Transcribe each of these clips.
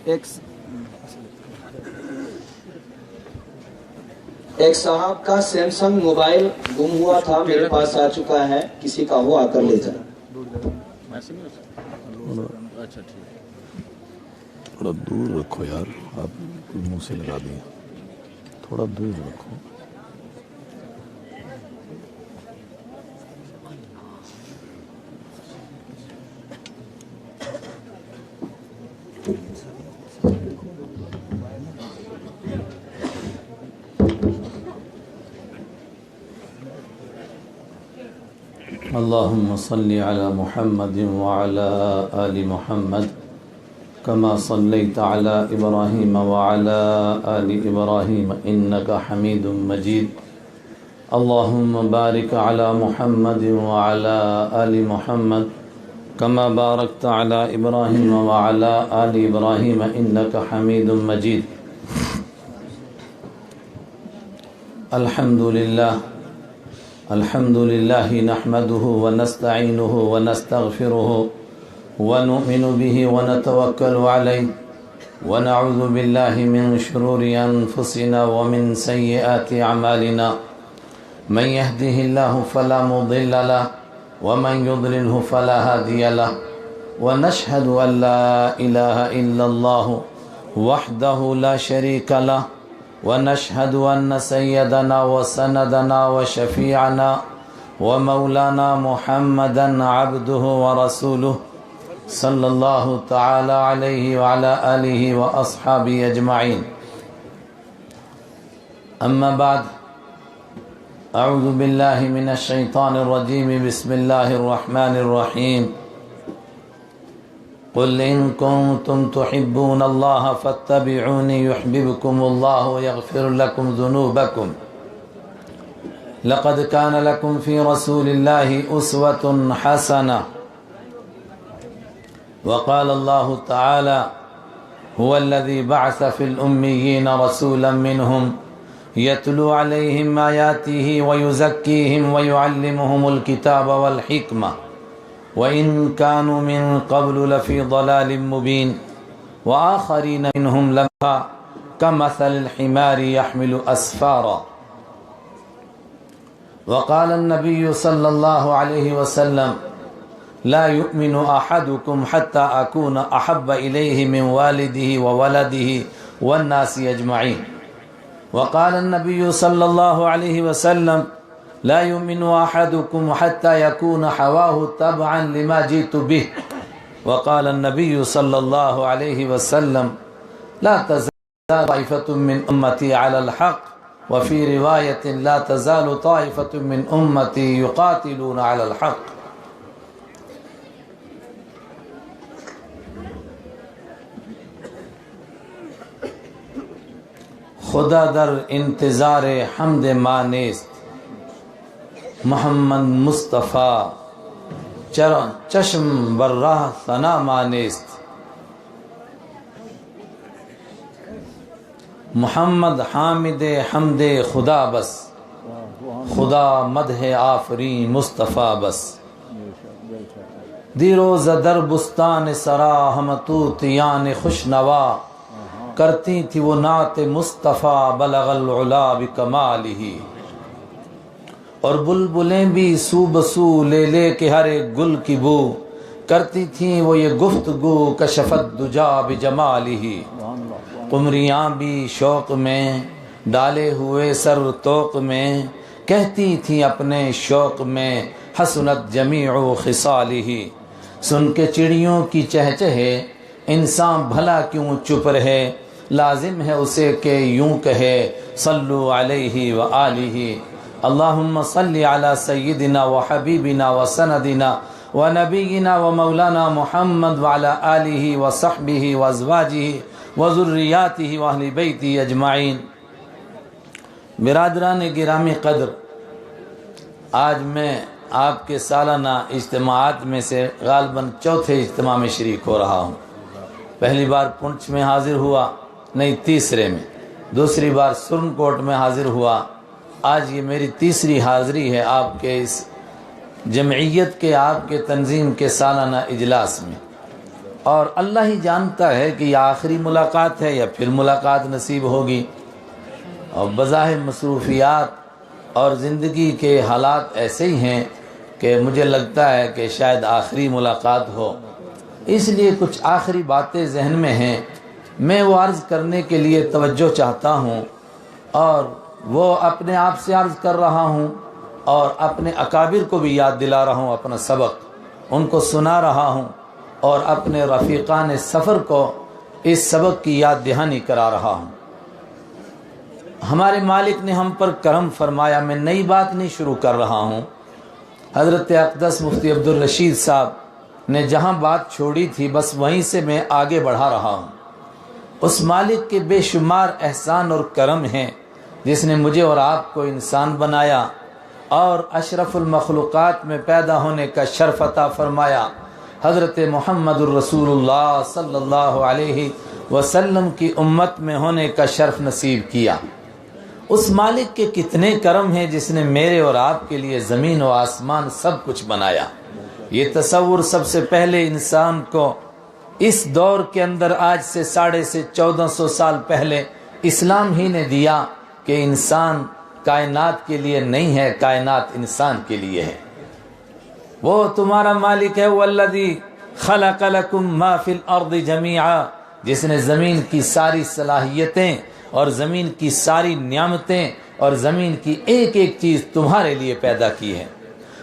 ایک صاحب کا سیمسنگ موبائل گم ہوا تھا، میرے پاس آ چکا ہے، کسی کا ہو آ کر لے جائے۔ تھوڑا دور رکھو یار، آپ منہ سے لگا دیں، تھوڑا دور رکھو۔ اللهم صل على محمد وعلى آل محمد كما صليت على إبراهيم وعلى آل إبراهيم إنك حميد مجيد اللهم بارك على محمد وعلى آل محمد كما باركت على إبراهيم وعلى آل إبراهيم إنك حميد مجيد الحمد لله نحمده ونستعينه ونستغفره ونؤمن به ونتوكل عليه ونعوذ بالله من شرور أنفسنا ومن سيئات أعمالنا من يهده الله فلا مضل له ومن يضلله فلا هادي له ونشهد أن لا إله إلا الله وحده لا شريك له ونشهد أن سيدنا وسندنا وشفيعنا ومولانا محمدا عبده ورسوله صلى الله تعالى عليه وعلى آله وأصحابه أجمعين أما بعد أعوذ بالله من الشيطان الرجيم بسم الله الرحمن الرحيم قل إن كنتم تحبون الله فاتبعوني يحببكم الله ويغفر لكم ذنوبكم لقد كان لكم في رسول الله أسوة حسنة وقال الله تعالى هو الذي بعث في الأميين رسولا منهم يتلو عليهم آياته ويزكيهم ويعلمهم الكتاب والحكمة وإن كانوا من قبل لفي ضلال مبين وآخرين منهم لما كمثل الحمار يحمل أسفارا وقال النبي صلى الله عليه وسلم لا يؤمن أحدكم حتى أكون أحب إليه من والده وولده والناس أجمعين وقال النبي صلى الله عليه وسلم لا يؤمن أحدكم حتى يكون حواه تبعا لما جئت به وقال النبي صلى الله عليه وسلم لا تزال طائفة من أمتي على الحق وفي رواية لا تزال طائفة من أمتي يقاتلون على الحق خدا در انتظار حمد ما نیست محمد مصطفیٰ چشم بر راہ ثنا ما نیست محمد حامد حمد خدا بس خدا مدح آفرین مصطفیٰ بس دیروز در بستان سرا ہم طوطیان خوشنوا کرتی تھی وہ نعت مصطفیٰ بلغ العلا بکمالہ اور بلبلیں بھی سو بسو لے لے کے ہر ایک گل کی بو کرتی تھیں وہ یہ گفتگو کشفت دجا بجمالہ قمریاں بھی شوق میں ڈالے ہوئے سر توق میں کہتی تھیں اپنے شوق میں حسنت جمیع خصالہ سن کے چڑیوں کی چہچہے انسان بھلا کیوں چپ رہے لازم ہے اسے کہ یوں کہے صلو علیہ وآلہ اللہم صلی علی سیدنا وحبیبنا وسندنا ونبینا ومولانا محمد وعلی آلہ وصحبہ وازواجہ وذریاتہ واہل بیتہ اجمعین۔ برادران گرامی قدر، آج میں آپ کے سالانہ اجتماعات میں سے غالباً چوتھے اجتماع میں شریک ہو رہا ہوں۔ پہلی بار پونچھ میں حاضر ہوا، نہیں تیسرے میں، دوسری بار سرن کوٹ میں حاضر ہوا، آج یہ میری تیسری حاضری ہے آپ کے اس جمعیت کے، آپ کے تنظیم کے سالانہ اجلاس میں۔ اور اللہ ہی جانتا ہے کہ یہ آخری ملاقات ہے یا پھر ملاقات نصیب ہوگی، اور بظاہر مصروفیات اور زندگی کے حالات ایسے ہی ہیں کہ مجھے لگتا ہے کہ شاید آخری ملاقات ہو، اس لیے کچھ آخری باتیں ذہن میں ہیں، میں وہ عرض کرنے کے لیے توجہ چاہتا ہوں، اور وہ اپنے آپ سے عرض کر رہا ہوں اور اپنے اکابر کو بھی یاد دلا رہا ہوں، اپنا سبق ان کو سنا رہا ہوں، اور اپنے رفیقان سفر کو اس سبق کی یاد دہانی کرا رہا ہوں۔ ہمارے مالک نے ہم پر کرم فرمایا، میں نئی بات نہیں شروع کر رہا ہوں، حضرت اقدس مفتی عبدالرشید صاحب نے جہاں بات چھوڑی تھی بس وہیں سے میں آگے بڑھا رہا ہوں۔ اس مالک کے بے شمار احسان اور کرم ہیں جس نے مجھے اور آپ کو انسان بنایا اور اشرف المخلوقات میں پیدا ہونے کا شرف عطا فرمایا، حضرت محمد الرسول اللہ صلی اللہ علیہ وسلم کی امت میں ہونے کا شرف نصیب کیا۔ اس مالک کے کتنے کرم ہیں جس نے میرے اور آپ کے لیے زمین و آسمان سب کچھ بنایا۔ یہ تصور سب سے پہلے انسان کو اس دور کے اندر آج سے 1450 سال پہلے اسلام ہی نے دیا کہ انسان کائنات کے لیے نہیں ہے، کائنات انسان کے لیے ہے۔ وہ تمہارا مالک ہے، والذی خلق لکم ما فی الارض جمیعا، جس نے زمین کی ساری صلاحیتیں اور زمین کی ساری نعمتیں اور زمین کی ایک ایک چیز تمہارے لیے پیدا کی ہے۔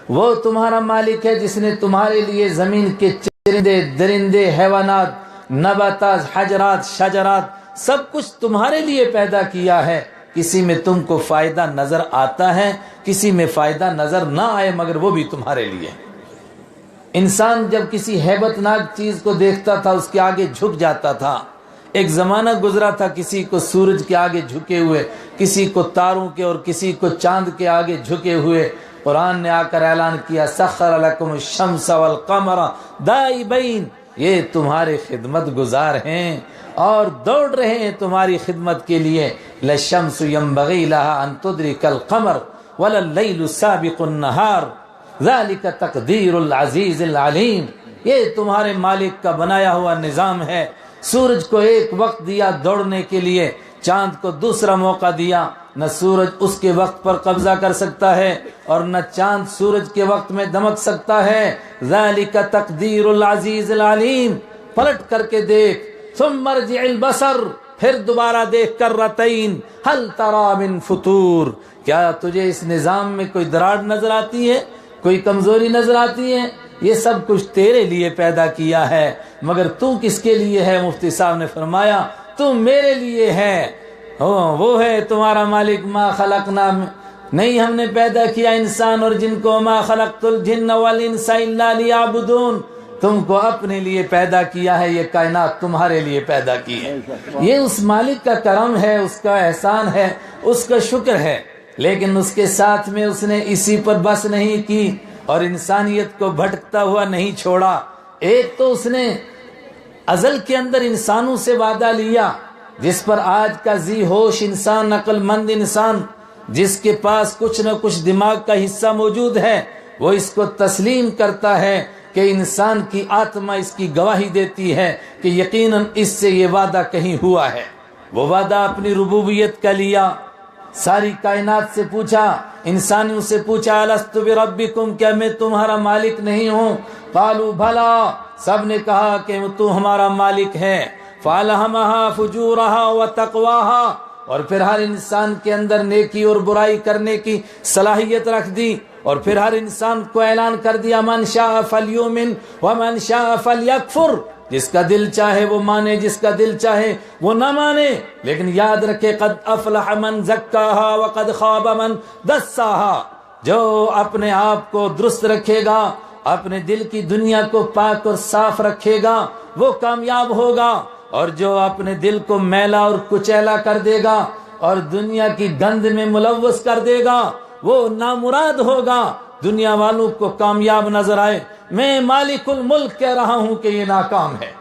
وہ تمہارا مالک ہے جس نے تمہارے لیے زمین کے چرندے، درندے، حیوانات، نباتات، حجرات، شجرات سب کچھ تمہارے لیے پیدا کیا ہے۔ کسی میں تم کو فائدہ نظر آتا ہے، کسی میں فائدہ نظر نہ آئے، مگر وہ بھی تمہارے لیے۔ انسان جب کسی ہیبت ناک چیز کو دیکھتا تھا اس کے آگے جھک جاتا تھا۔ ایک زمانہ گزرا تھا کسی کو سورج کے آگے جھکے ہوئے، کسی کو تاروں کے اور کسی کو چاند کے آگے جھکے ہوئے۔ قرآن نے آ کر اعلان کیا، سخر لکم الشمس والقمر دائبین، یہ تمہارے خدمت گزار ہیں اور دوڑ رہے ہیں تمہاری خدمت کے لیے۔ للشمس ينبغي لها ان تدرك القمر ولا الليل سابق النهار ذلك تقدیر العزیز العلیم، یہ تمہارے مالک کا بنایا ہوا نظام ہے۔ سورج کو ایک وقت دیا دوڑنے کے لیے، چاند کو دوسرا موقع دیا، نہ سورج اس کے وقت پر قبضہ کر سکتا ہے اور نہ چاند سورج کے وقت میں دمک سکتا ہے۔ ذالک تقدیر العزیز العلیم، پلٹ کر کے دیکھ، ثم ارجع البصر، پھر دوبارہ دیکھ کرتین، هل ترى من فطور، کیا تجھے اس نظام میں کوئی دراڑ نظر آتی ہے، کوئی کمزوری نظر آتی ہے؟ یہ سب کچھ تیرے لیے پیدا کیا ہے، مگر تو کس کے لیے ہے؟ مفتی صاحب نے فرمایا تو میرے لیے ہے۔ وہ ہے تمہارا مالک۔ ما خلقنا، نہیں ہم نے پیدا کیا انسان اور جن کو، ما خلقت الجن والانس الا لیعبدون، تم کو اپنے لیے پیدا کیا ہے، یہ کائنات تمہارے لیے پیدا کی ہے۔ یہ اس مالک کا کرم ہے، اس کا احسان ہے، اس کا شکر ہے۔ لیکن اس کے ساتھ میں اس نے اسی پر بس نہیں کی اور انسانیت کو بھٹکتا ہوا نہیں چھوڑا۔ ایک تو اس نے ازل کے اندر انسانوں سے وعدہ لیا، جس پر آج کا ذی ہوش انسان، عقل مند انسان، جس کے پاس کچھ نہ کچھ دماغ کا حصہ موجود ہے، وہ اس کو تسلیم کرتا ہے کہ انسان کی آتما اس کی گواہی دیتی ہے کہ یقیناً اس سے یہ وعدہ کہیں ہوا ہے۔ وہ وعدہ اپنی ربوبیت کا لیا، ساری کائنات سے پوچھا، انسانوں سے پوچھا، الست بربکم، کیا میں تمہارا مالک نہیں ہوں؟ قالوا بھلا، سب نے کہا کہ تو ہمارا مالک ہے۔ فالہمہا فجورہا وتقواہا، اور پھر ہر انسان کے اندر نیکی اور برائی کرنے کی صلاحیت رکھ دی، اور پھر ہر انسان کو اعلان کر دیا، من شاء فلیؤمن ومن شاء فلیکفر، جس کا دل چاہے وہ مانے، جس کا دل چاہے وہ نہ مانے، لیکن یاد رکھے قد افلح من زکاہا وقد خاب من دساہا، جو اپنے آپ کو درست رکھے گا، اپنے دل کی دنیا کو پاک اور صاف رکھے گا، وہ کامیاب ہوگا، اور جو اپنے دل کو میلا اور کچیلا کر دے گا اور دنیا کی گند میں ملوث کر دے گا، وہ نامراد ہوگا۔ دنیا والوں کو کامیاب نظر آئے، میں مالک الملک کہہ رہا ہوں کہ یہ ناکام ہے۔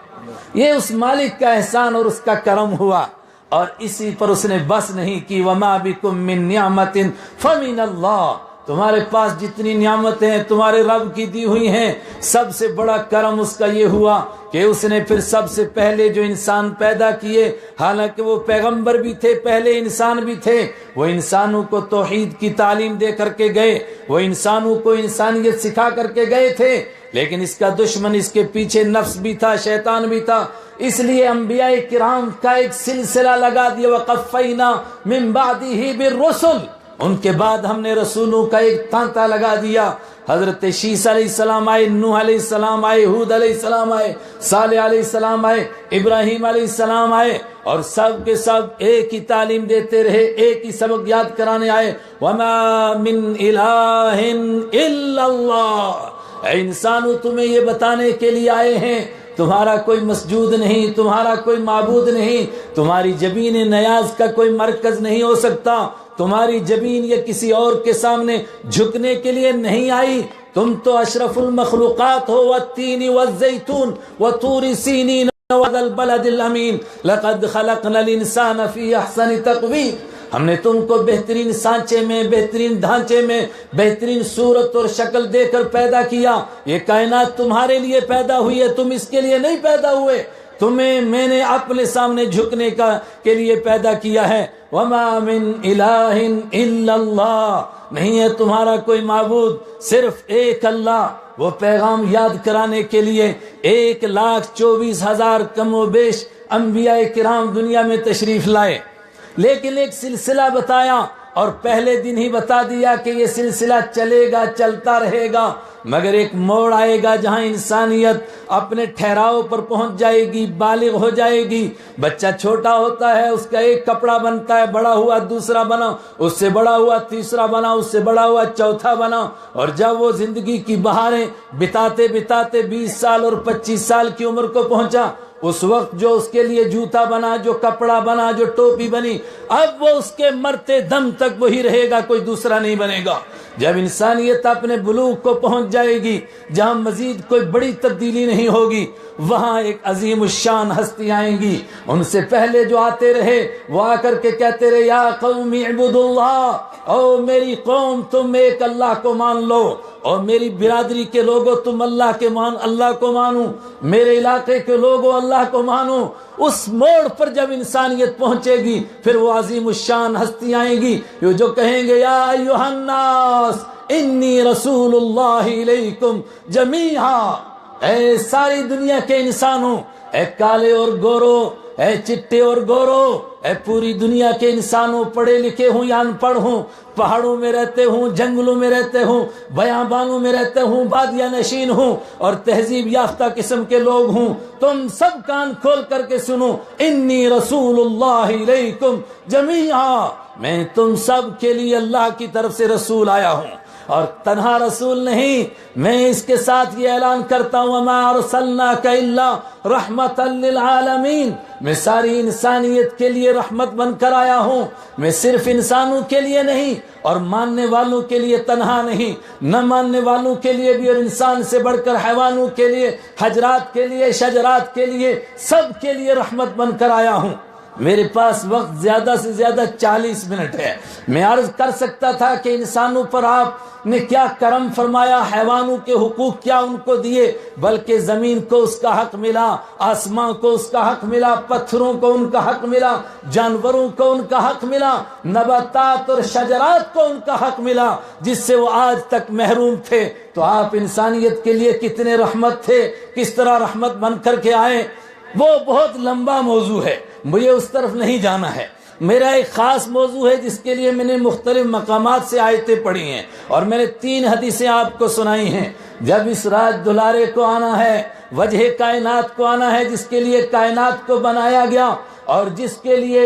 یہ اس مالک کا احسان اور اس کا کرم ہوا، اور اسی پر اس نے بس نہیں کی، وما بکم من نعمت فمن اللہ، تمہارے پاس جتنی نعمتیں ہیں تمہارے رب کی دی ہوئی ہیں، سب سے بڑا کرم اس کا یہ ہوا کہ اس نے پھر سب سے پہلے جو انسان پیدا کیے، حالانکہ وہ پیغمبر بھی تھے، پہلے انسان بھی تھے، وہ انسانوں کو توحید کی تعلیم دے کر کے گئے، وہ انسانوں کو انسانیت سکھا کر کے گئے تھے، لیکن اس کا دشمن اس کے پیچھے نفس بھی تھا، شیطان بھی تھا، اس لیے انبیاء کرام کا ایک سلسلہ لگا دیا، وَقَفَّيْنَا مِن بَعْدِهِ بِالرُّسُلِ، ان کے بعد ہم نے رسولوں کا ایک تانتا لگا دیا۔ حضرت شیس علیہ السلام آئے، نوح علیہ السلام آئے، ہود علیہ السلام آئے، صالح علیہ السلام آئے، ابراہیم علیہ السلام آئے، اور سب کے سب ایک ہی تعلیم دیتے رہے، ایک ہی سبق یاد کرانے آئے، وَمَا مِن إِلَٰهٍ إِلَّا اللَّهُ، اے انسانوں تمہیں یہ بتانے کے لیے آئے ہیں تمہارا کوئی مسجود نہیں، تمہارا کوئی معبود نہیں، تمہاری جبین نیاز کا کوئی مرکز نہیں ہو سکتا، تمہاری جبین یہ کسی اور کے سامنے جھکنے کے لیے نہیں آئی، تم تو اشرف المخلوقات ہو، والتین والزیتون وطور سینین وذا البلد الامین لقد خلقنا الانسان فی احسن تقویم، ہم نے تم کو بہترین سانچے میں، بہترین ڈھانچے میں، بہترین صورت اور شکل دے کر پیدا کیا، یہ کائنات تمہارے لیے پیدا ہوئی ہے، تم اس کے لیے نہیں پیدا ہوئے، تمہیں میں نے اپنے سامنے جھکنے کے لیے پیدا کیا ہے۔ وَمَا مِنْ إِلَٰهٍ إِلَّا اللَّهُ، نہیں ہے تمہارا کوئی معبود، صرف ایک اللہ۔ وہ پیغام یاد کرانے کے لیے 1,24,000 کم و بیش انبیاء کرام دنیا میں تشریف لائے، لیکن ایک سلسلہ بتایا اور پہلے دن ہی بتا دیا کہ یہ سلسلہ چلے گا، چلتا رہے گا، مگر ایک موڑ آئے گا جہاں انسانیت اپنے ٹھہراؤ پر پہنچ جائے گی، بالغ ہو جائے گی۔ بچہ چھوٹا ہوتا ہے، اس کا ایک کپڑا بنتا ہے، بڑا ہوا دوسرا بنا، اس سے بڑا ہوا تیسرا بنا، اس سے بڑا ہوا چوتھا بنا، اور جب وہ زندگی کی بہاریں بتاتے بتاتے 20 سال اور 25 سال کی عمر کو پہنچا، اس وقت جو اس کے لیے جوتا بنا، جو کپڑا بنا، جو ٹوپی بنی، اب وہ اس کے مرتے دم تک وہی رہے گا، کوئی دوسرا نہیں بنے گا۔ جب انسانیت اپنے بلوغ کو پہنچ جائے گی، جہاں مزید کوئی بڑی تبدیلی نہیں ہوگی، وہاں ایک عظیم الشان ہستی آئیں گی۔ ان سے پہلے جو آتے رہے وہ آ کر کے کہتے رہے، یا قوم اعبدوا اللہ، او میری قوم تم ایک اللہ کو مان لو، اور میری برادری کے لوگوں تم اللہ کو مانو، میرے علاقے کے لوگوں اللہ کو مانو۔ اس موڑ پر جب انسانیت پہنچے گی پھر وہ عظیم الشان ہستی آئیں گی جو کہیں گے، یا ایھا الناس انی رسول اللہ الیکم جمیعا، اے ساری دنیا کے انسانوں، اے کالے اور گورو، اے چٹے اور گورو، اے پوری دنیا کے انسانوں، پڑھے لکھے ہوں یا ان پڑھ ہوں، پہاڑوں میں رہتے ہوں، جنگلوں میں رہتے ہوں، بیابانوں میں رہتے ہوں، بادیہ نشین ہوں، اور تہذیب یافتہ قسم کے لوگ ہوں، تم سب کان کھول کر کے سنو، انی رسول اللہ الیکم جمیعا، میں تم سب کے لیے اللہ کی طرف سے رسول آیا ہوں، اور تنہا رسول نہیں، میں اس کے ساتھ یہ اعلان کرتا ہوں، وما ارسلناک الا رحمتا للعالمین، میں ساری انسانیت کے لیے رحمت بن کر آیا ہوں، میں صرف انسانوں کے لیے نہیں اور ماننے والوں کے لیے تنہا نہیں، نہ ماننے والوں کے لیے بھی، اور انسان سے بڑھ کر حیوانوں کے لیے، حجرات کے لیے، شجرات کے لیے، سب کے لیے رحمت بن کر آیا ہوں۔ میرے پاس وقت زیادہ سے زیادہ 40 منٹ ہے، میں عرض کر سکتا تھا کہ انسانوں پر آپ نے کیا کرم فرمایا، حیوانوں کے حقوق کیا ان کو دیے، بلکہ زمین کو اس کا حق ملا، آسمان کو اس کا حق ملا، پتھروں کو ان کا حق ملا، جانوروں کو ان کا حق ملا، نباتات اور شجرات کو ان کا حق ملا، جس سے وہ آج تک محروم تھے۔ تو آپ انسانیت کے لیے کتنے رحمت تھے، کس طرح رحمت بن کر کے آئے، وہ بہت لمبا موضوع ہے، مجھے اس طرف نہیں جانا ہے۔ میرا ایک خاص موضوع ہے جس کے لیے میں نے مختلف مقامات سے آیتیں پڑھی ہیں، اور میں نے 3 حدیثیں آپ کو سنائی ہیں۔ جب اس رات دلارے کو آنا ہے، وجہ کائنات کو آنا ہے، جس کے لیے کائنات کو بنایا گیا، اور جس کے لیے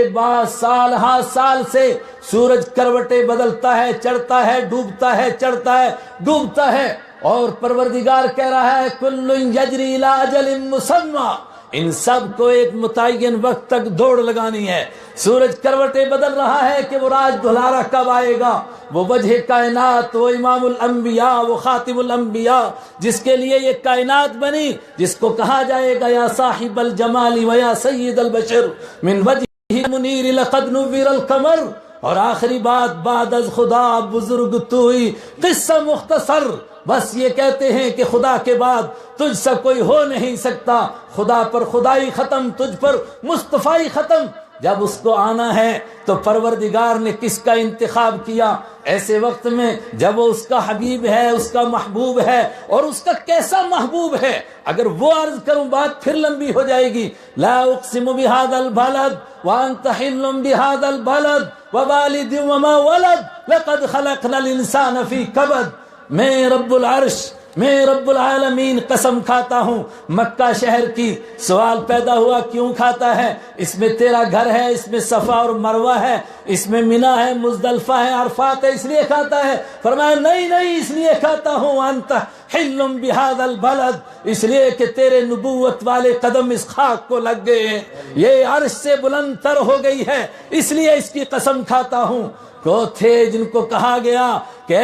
سال سال سے سورج کروٹیں بدلتا ہے، چڑھتا ہے، ڈوبتا ہے، چڑھتا ہے، ڈوبتا ہے، اور پروردگار کہہ رہا ہے کل یجری الی اجل مسمی، ان سب کو ایک متعین وقت تک دوڑ لگانی ہے۔ سورج کروٹیں بدل رہا ہے کہ وہ راج دلارا کب آئے گا، وہ وجہ کائنات، وہ امام الانبیاء، وہ خاتم الانبیاء، جس کے لیے یہ کائنات بنی، جس کو کہا جائے گا یا صاحب الجمال و یا سید البشر من وجہ منیر لقد نور القمر، اور آخری بات بعد از خدا بزرگ توئی، قصہ مختصر، بس یہ کہتے ہیں کہ خدا کے بعد تجھ سے کوئی ہو نہیں سکتا، خدا پر خدائی ختم، تجھ پر مصطفیٰ ختم۔ جب اس کو آنا ہے تو پروردگار نے کس کا انتخاب کیا؟ ایسے وقت میں جب وہ اس کا حبیب ہے، اس کا محبوب ہے، اور اس کا کیسا محبوب ہے، اگر وہ عرض کروں بات پھر لمبی ہو جائے گی۔ لا اقسم بهذا البلد وانت حل بهذا البلد ووالد وما ولد لقد خلقنا الانسان في كبد۔ میں رب العرش، میں رب العالمین قسم کھاتا ہوں مکہ شہر کی۔ سوال پیدا ہوا کیوں کھاتا ہے؟ اس میں تیرا گھر ہے، اس میں صفا اور مروہ ہے، اس میں منی ہے، مزدلفہ ہے، عرفات ہے، اس لیے کھاتا ہے؟ فرمایا نہیں اس لیے کھاتا ہوں انت حل بهذا البلد، اس لیے کہ تیرے نبوت والے قدم اس خاک کو لگ گئے ہیں، یہ عرش سے بلند تر ہو گئی ہے، اس لیے اس کی قسم کھاتا ہوں۔ وہ تھے جن کو کہا گیا کہ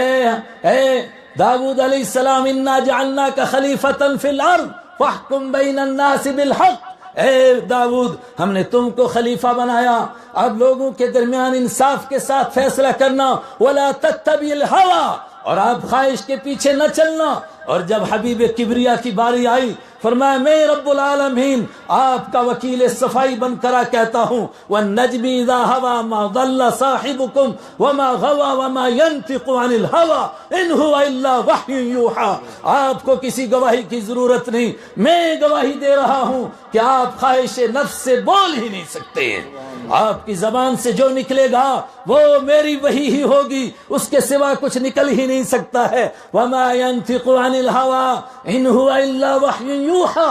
اے داؤد علیہ السلام انا جعلناک خلیفۃ فی الارض فاحکم بین الناس بالحق، اے داؤد ہم نے تم کو خلیفہ بنایا، اب لوگوں کے درمیان انصاف کے ساتھ فیصلہ کرنا، ولا تتبع الہوی، اور آپ خواہش کے پیچھے نہ چلنا۔ اور جب حبیب کبریا کی باری آئی فرمایا میں رب العالمین آپ کا وکیل صفائی بن کرا کہتا ہوں، والنجم اذا ہوا ما ضل صاحبکم وما غوا وما ينطق عن الهوى ان هو الا وحی یوحى، آپ کو کسی گواہی کی ضرورت نہیں، میں گواہی دے رہا ہوں کہ آپ خواہش نفس سے بول ہی نہیں سکتے، آپ کی زبان سے جو نکلے گا وہ میری وحی ہی ہوگی، اس کے سوا کچھ نکل ہی نہیں سکتا ہے۔ وما ينطق عن الهوى ان هو الا وحی یوحى،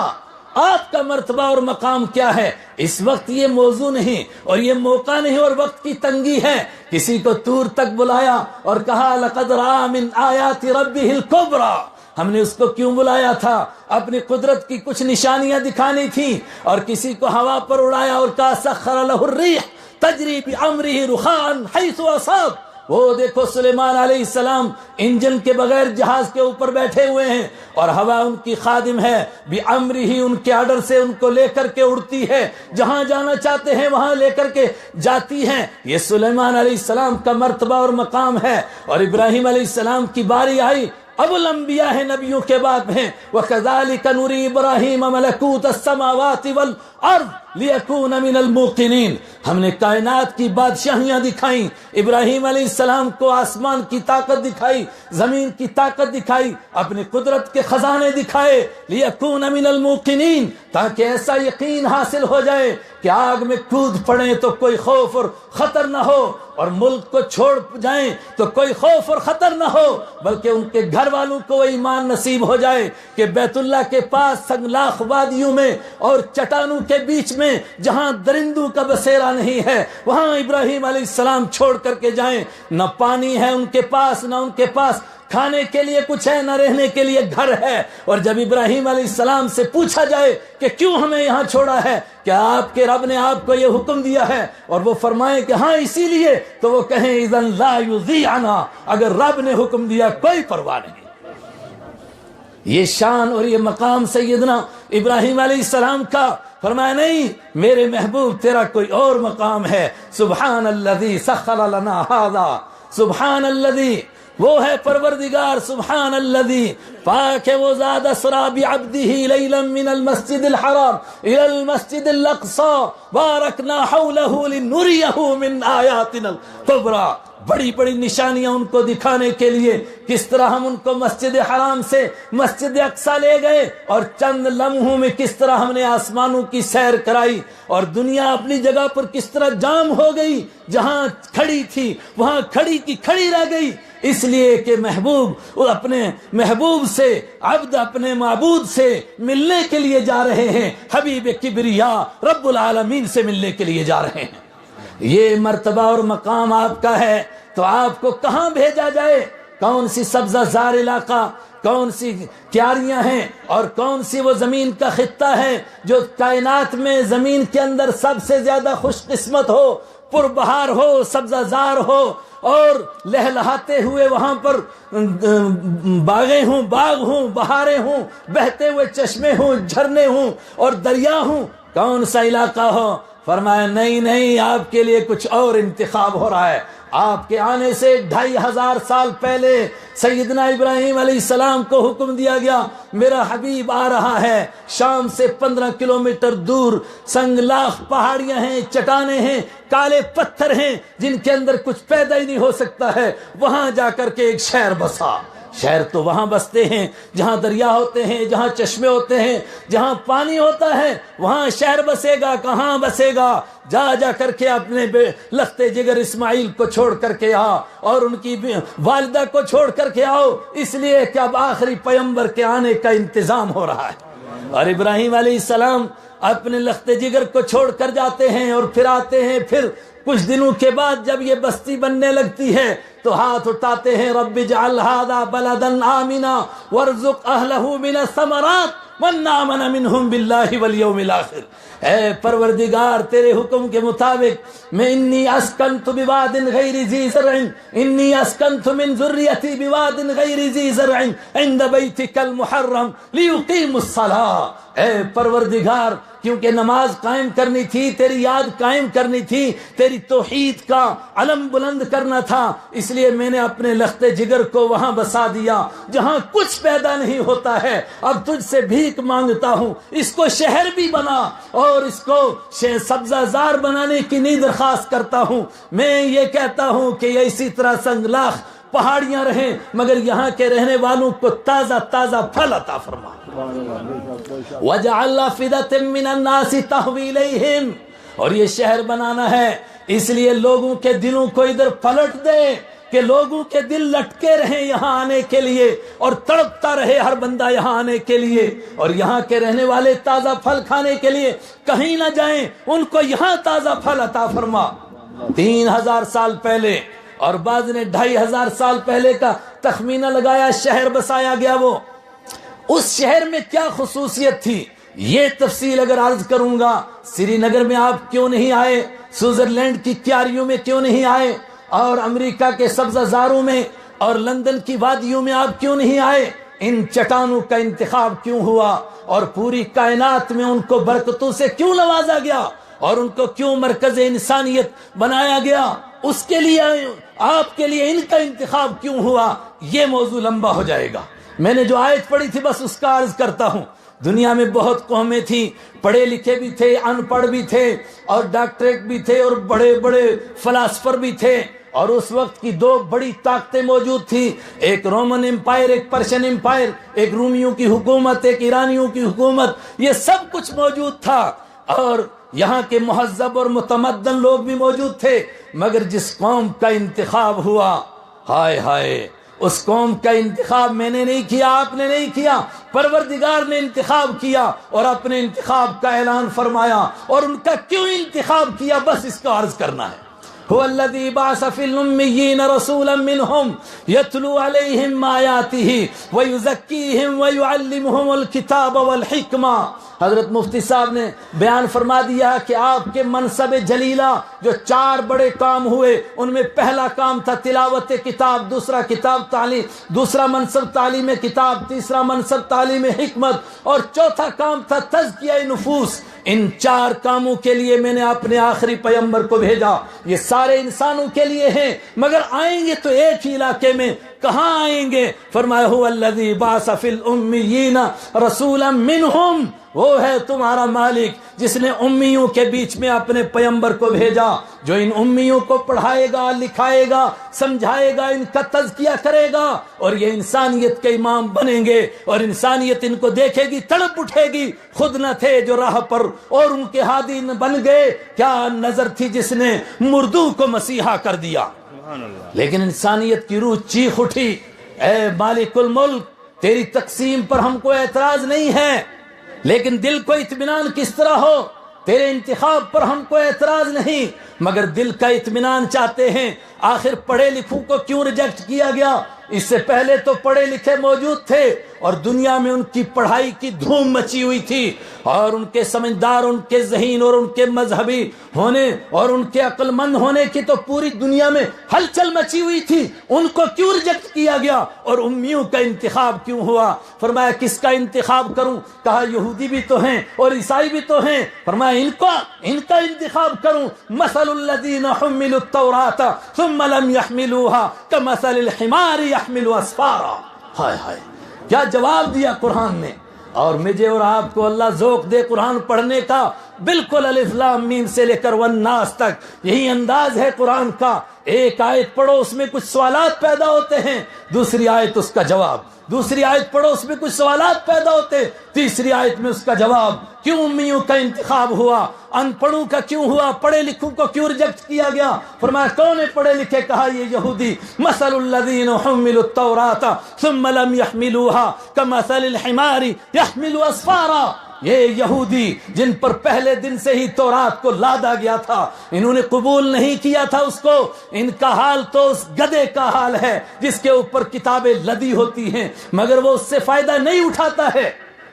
آپ کا مرتبہ اور مقام کیا ہے؟ اس وقت یہ موضوع نہیں اور یہ موقع نہیں اور وقت کی تنگی ہے۔ کسی کو طور تک بلایا اور کہا لقد رأى من آیات ربه الکبریٰ، ہم نے اس کو کیوں بلایا تھا؟ اپنی قدرت کی کچھ نشانیاں دکھانی تھی، اور کسی کو ہوا پر اڑایا اور کہا سخر له الریح تجری بامرہ رخاء حیث اصاب، وہ دیکھو سلیمان علیہ السلام انجن کے بغیر جہاز کے اوپر بیٹھے ہوئے ہیں اور ہوا ان کی خادم ہے، بامرہ ان کے آرڈر سے ان کو لے کر کے اڑتی ہے، جہاں جانا چاہتے ہیں وہاں لے کر کے جاتی ہیں۔ یہ سلیمان علیہ السلام کا مرتبہ اور مقام ہے۔ اور ابراہیم علیہ السلام کی باری آئی، ابو الانبیاء ہے، نبیوں کے بعد ہیں۔ وَكَذَلِكَ نُرِي إِبْرَاهِيمَ مَلَكُوتَ السَّمَاوَاتِ وَالْأَرْضِ لِيَكُونَ مِنَ الْمُوقِنِينَ، ہم نے کائنات کی بادشاہیاں دکھائیں، ابراہیم علیہ السلام کو آسمان کی طاقت دکھائی، زمین کی طاقت دکھائی، اپنی قدرت کے خزانے دکھائے، لِيَكُونَ مِنَ الْمُوقِنِينَ، تاکہ ایسا یقین حاصل ہو جائے کہ آگ میں کود پڑیں تو کوئی خوف اور خطر نہ ہو، اور ملک کو چھوڑ جائیں تو کوئی خوف اور خطر نہ ہو، بلکہ ان کے گھر والوں کو وہ ایمان نصیب ہو جائے کہ بیت اللہ کے پاس سنگلاخ وادیوں میں اور چٹانوں کے بیچ میں جہاں درندوں کا بسیرا نہیں ہے وہاں ابراہیم علیہ السلام چھوڑ کر کے جائیں۔ نہ پانی ہے ان کے پاس، نہ ان کے پاس کھانے کے لیے کچھ ہے، نہ رہنے کے لیے گھر ہے۔ اور جب ابراہیم علیہ السلام سے پوچھا جائے کہ کیوں ہمیں یہاں چھوڑا ہے، کیا آپ کے رب نے آپ کو یہ حکم دیا ہے، اور وہ فرمائیں کہ ہاں اسی لیے، تو وہ کہیں اذن لا یضیعنا، اگر رب نے حکم دیا کوئی پرواہ نہیں۔ یہ شان اور یہ مقام سیدنا ابراہیم علیہ السلام کا، فرمایا نہیں میرے محبوب تیرا کوئی اور مقام ہے۔ سبحان الذی سخر لنا ھذا، سبحان الذی، وہ ہے پروردگار، سبحان الذی، پاک ہے وہ ذات اسریٰ بعبدہ لیلا من المسجد الحرام الی المسجد الاقصی بارکنا حولہ لنریہ من آیاتنا الکبریٰ، بڑی بڑی نشانیاں ان کو دکھانے کے لیے کس طرح ہم ان کو مسجد حرام سے مسجد اقصی لے گئے، اور چند لمحوں میں کس طرح ہم نے آسمانوں کی سیر کرائی، اور دنیا اپنی جگہ پر کس طرح جام ہو گئی، جہاں کھڑی تھی وہاں کھڑی کی کھڑی رہ گئی، اس لیے کہ محبوب اپنے محبوب سے، عبد اپنے معبود سے ملنے کے لیے جا رہے ہیں، حبیب کبریا رب العالمین سے ملنے کے لیے جا رہے ہیں۔ یہ مرتبہ اور مقام آپ کا ہے، تو آپ کو کہاں بھیجا جائے؟ کون سی سبزہ زار علاقہ، کون سی کیاریاں ہیں، اور کون سی وہ زمین کا خطہ ہے جو کائنات میں زمین کے اندر سب سے زیادہ خوش قسمت ہو، پر بہار ہو، سبزہ زار ہو، اور لہلہاتے ہوئے وہاں پر باغیں ہوں، باغ ہوں، بہاریں ہوں، بہتے ہوئے چشمے ہوں، جھرنے ہوں اور دریا ہوں، کون سا علاقہ ہو؟ فرمایا نہیں آپ کے لیے کچھ اور انتخاب ہو رہا ہے. آپ کے آنے سے 2500 سال پہلے سیدنا ابراہیم علیہ السلام کو حکم دیا گیا میرا حبیب آ رہا ہے. شام سے 15 کلومیٹر دور سنگلاخ پہاڑیاں ہیں، چٹانیں ہیں، کالے پتھر ہیں جن کے اندر کچھ پیدا ہی نہیں ہو سکتا ہے. وہاں جا کر کے ایک شہر بسا. شہر تو وہاں بستے ہیں جہاں دریا ہوتے ہیں، جہاں چشمے ہوتے ہیں، جہاں پانی ہوتا ہے، وہاں شہر بسے گا. کہاں بسے گا؟ جا کر کے اپنے لخت جگر اسماعیل کو چھوڑ کر کے آ اور ان کی والدہ کو چھوڑ کر کے آؤ، اس لیے کہ اب آخری پیغمبر کے آنے کا انتظام ہو رہا ہے. اور ابراہیم علیہ السلام اپنے لخت جگر کو چھوڑ کر جاتے ہیں اور پھر آتے ہیں. پھر کچھ دنوں کے بعد جب یہ بستی بننے لگتی ہے تو ہاتھ اٹھاتے ہیں رب اجعل ھذا بلدا آمنا وارزق اہلہ من الثمرات من آمن منہم باللہ والیوم الآخر. اے پروردگار تیرے حکم کے مطابق میں انی اسکنت بواد غیر ذی زرع انی اسکنت من ذریتی بواد غیر ذی زرع عند بیتک المحرم لیقیموا الصلاۃ. اے پروردگار کیونکہ نماز قائم کرنی تھی، تیری یاد قائم کرنی تھی، تیری توحید کا علم بلند کرنا تھا، اس لیے میں نے اپنے لخت جگر کو وہاں بسا دیا جہاں کچھ پیدا نہیں ہوتا ہے. اب تجھ سے بھیک مانگتا ہوں اس کو شہر بھی بنا اور اس کو سبزہ زار بنانے کی نہیں درخواست کرتا ہوں. میں یہ کہتا ہوں کہ یہ اسی طرح سنگلاخ پہاڑیاں رہیں مگر یہاں کے رہنے والوں کو تازہ تازہ پھل عطا فرما. وَجَعَلَ أَفْئِدَةً مِّنَ النَّاسِ تَهْوِي إِلَيْهِمْ. اور یہ شہر بنانا ہے اس لیے لوگوں کے دلوں کو ادھر پلٹ دے کہ لوگوں کے دل لٹکے رہیں یہاں آنے کے لیے اور تڑپتا رہے ہر بندہ یہاں آنے کے لیے اور یہاں کے رہنے والے تازہ پھل کھانے کے لیے کہیں نہ جائیں، ان کو یہاں تازہ پھل عطا فرما. 3000 سال پہلے اور بعض نے 2500 سال پہلے کا تخمینہ لگایا شہر بسایا گیا. وہ اس شہر میں کیا خصوصیت تھی یہ تفصیل اگر عرض کروں گا. سری نگر میں آپ کیوں نہیں آئے؟ سوئٹزرلینڈ کی کیاریوں میں کیوں نہیں آئے؟ اور امریکہ کے سبزہ زاروں میں اور لندن کی وادیوں میں آپ کیوں نہیں آئے؟ ان چٹانوں کا انتخاب کیوں ہوا اور پوری کائنات میں ان کو برکتوں سے کیوں نوازا گیا اور ان کو کیوں مرکز انسانیت بنایا گیا؟ اس کے لیے آپ کے لیے ان کا انتخاب کیوں ہوا؟ یہ موضوع لمبا ہو جائے گا. میں نے جو آیت پڑھی تھی بس اس کا عرض کرتا ہوں. دنیا میں بہت قومیں تھیں، پڑھے لکھے بھی تھے، ان پڑھ بھی تھے اور ڈاکٹریٹ بھی تھے اور بڑے بڑے فلاسفر بھی تھے. اور اس وقت کی 2 بڑی طاقتیں موجود تھیں، ایک رومن امپائر، ایک پرشین امپائر، ایک رومیوں کی حکومت، ایک ایرانیوں کی حکومت. یہ سب کچھ موجود تھا اور یہاں کے مہذب اور متمدن لوگ بھی موجود تھے. مگر جس قوم کا انتخاب ہوا، ہائے ہائے، اس قوم کا انتخاب میں نے نہیں کیا، آپ نے نہیں کیا، پروردگار نے انتخاب کیا اور اپنے انتخاب کا اعلان فرمایا. اور ان کا کیوں انتخاب کیا بس اس کا عرض کرنا ہے. هو الذي بعث في الأميين رسولا منهم يتلو عليهم آياته ويزكيهم ويعلمهم الكتاب والحكمة. حضرت مفتی صاحب نے بیان فرما دیا کہ آپ کے منصب جلیلہ جو 4 بڑے کام ہوئے ان میں پہلا کام تھا تلاوت کتاب، دوسرا کتاب تعلیم، دوسرا منصب تعلیم کتاب، تیسرا منصب تعلیم حکمت اور چوتھا کام تھا تزکیہ نفوس. ان 4 کاموں کے لیے میں نے اپنے آخری پیغمبر کو بھیجا. یہ سارے انسانوں کے لیے ہیں مگر آئیں گے تو ایک ہی علاقے میں. کہاں آئیں گے؟ فرمایا هو الذی بعث فی الأمیین رسولا منہم. وہ ہے تمہارا مالک جس نے امیوں کے بیچ میں اپنے پیغمبر کو بھیجا جو ان امیوں کو پڑھائے گا، لکھائے گا، سمجھائے گا، ان کا تزکیہ کرے گا اور یہ انسانیت کے امام بنیں گے اور انسانیت ان کو دیکھے گی، تڑپ اٹھے گی. خود نہ تھے جو راہ پر اور ان کے ہادی بن گئے. کیا نظر تھی جس نے مردوں کو مسیحا کر دیا. لیکن انسانیت کی روح چیخ اٹھی، اے مالک الملک تیری تقسیم پر ہم کو اعتراض نہیں ہے لیکن دل کو اطمینان کس طرح ہو؟ تیرے انتخاب پر ہم کو اعتراض نہیں مگر دل کا اطمینان چاہتے ہیں. آخر پڑھے لکھوں کو کیوں ریجیکٹ کیا گیا؟ اس سے پہلے تو پڑھے لکھے موجود تھے اور دنیا میں ان کی پڑھائی کی دھوم مچی ہوئی تھی، اور ان کے سمجھدار، ان کے ذہین اور ان کے مذہبی ہونے اور ان کے عقل مند ہونے کی تو پوری دنیا میں ہلچل مچی ہوئی تھی۔ ان کو کیوں ریجیکٹ کیا گیا اور امیوں کا انتخاب کیوں ہوا؟ فرمایا کس کا انتخاب کروں؟ کہا یہودی بھی تو ہیں اور عیسائی بھی تو ہیں، فرمایا ان کا انتخاب کروں۔ مثل الذین حملوا التوراۃ ثم لم يحملوها كمثل الحمار يحمل اسفارا۔ ہائے ہائے، کیا جواب دیا قرآن نے! اور مجھے اور آپ کو اللہ ذوق دے قرآن پڑھنے کا، بالکل الف لام میم سے لے کر والناس تک یہی انداز ہے قرآن کا۔ ایک آیت پڑھو اس میں کچھ سوالات پیدا ہوتے ہیں، دوسری آیت اس کا جواب، دوسری آیت پڑھو اس میں کچھ سوالات پیدا ہوتے، تیسری آیت میں اس کا جواب۔ کیوں امیوں کا انتخاب ہوا؟ ان پڑھوں کا کیوں ہوا؟ پڑھے لکھوں کو کیوں ریجیکٹ کیا گیا؟ فرمایا کون ہے پڑھے لکھے؟ کہا یہ یہودی۔ مثل الذین حملوا التوراۃ ثم لم يحملوها كمثل الحمار يحمل اسفارا۔ یہ یہودی جن پر پہلے دن سے ہی تورات کو لادا گیا تھا، انہوں نے قبول نہیں کیا تھا اس کو، ان کا حال تو اس گدھے کا حال ہے جس کے اوپر کتابیں لدی ہوتی ہیں مگر وہ اس سے فائدہ نہیں اٹھاتا ہے۔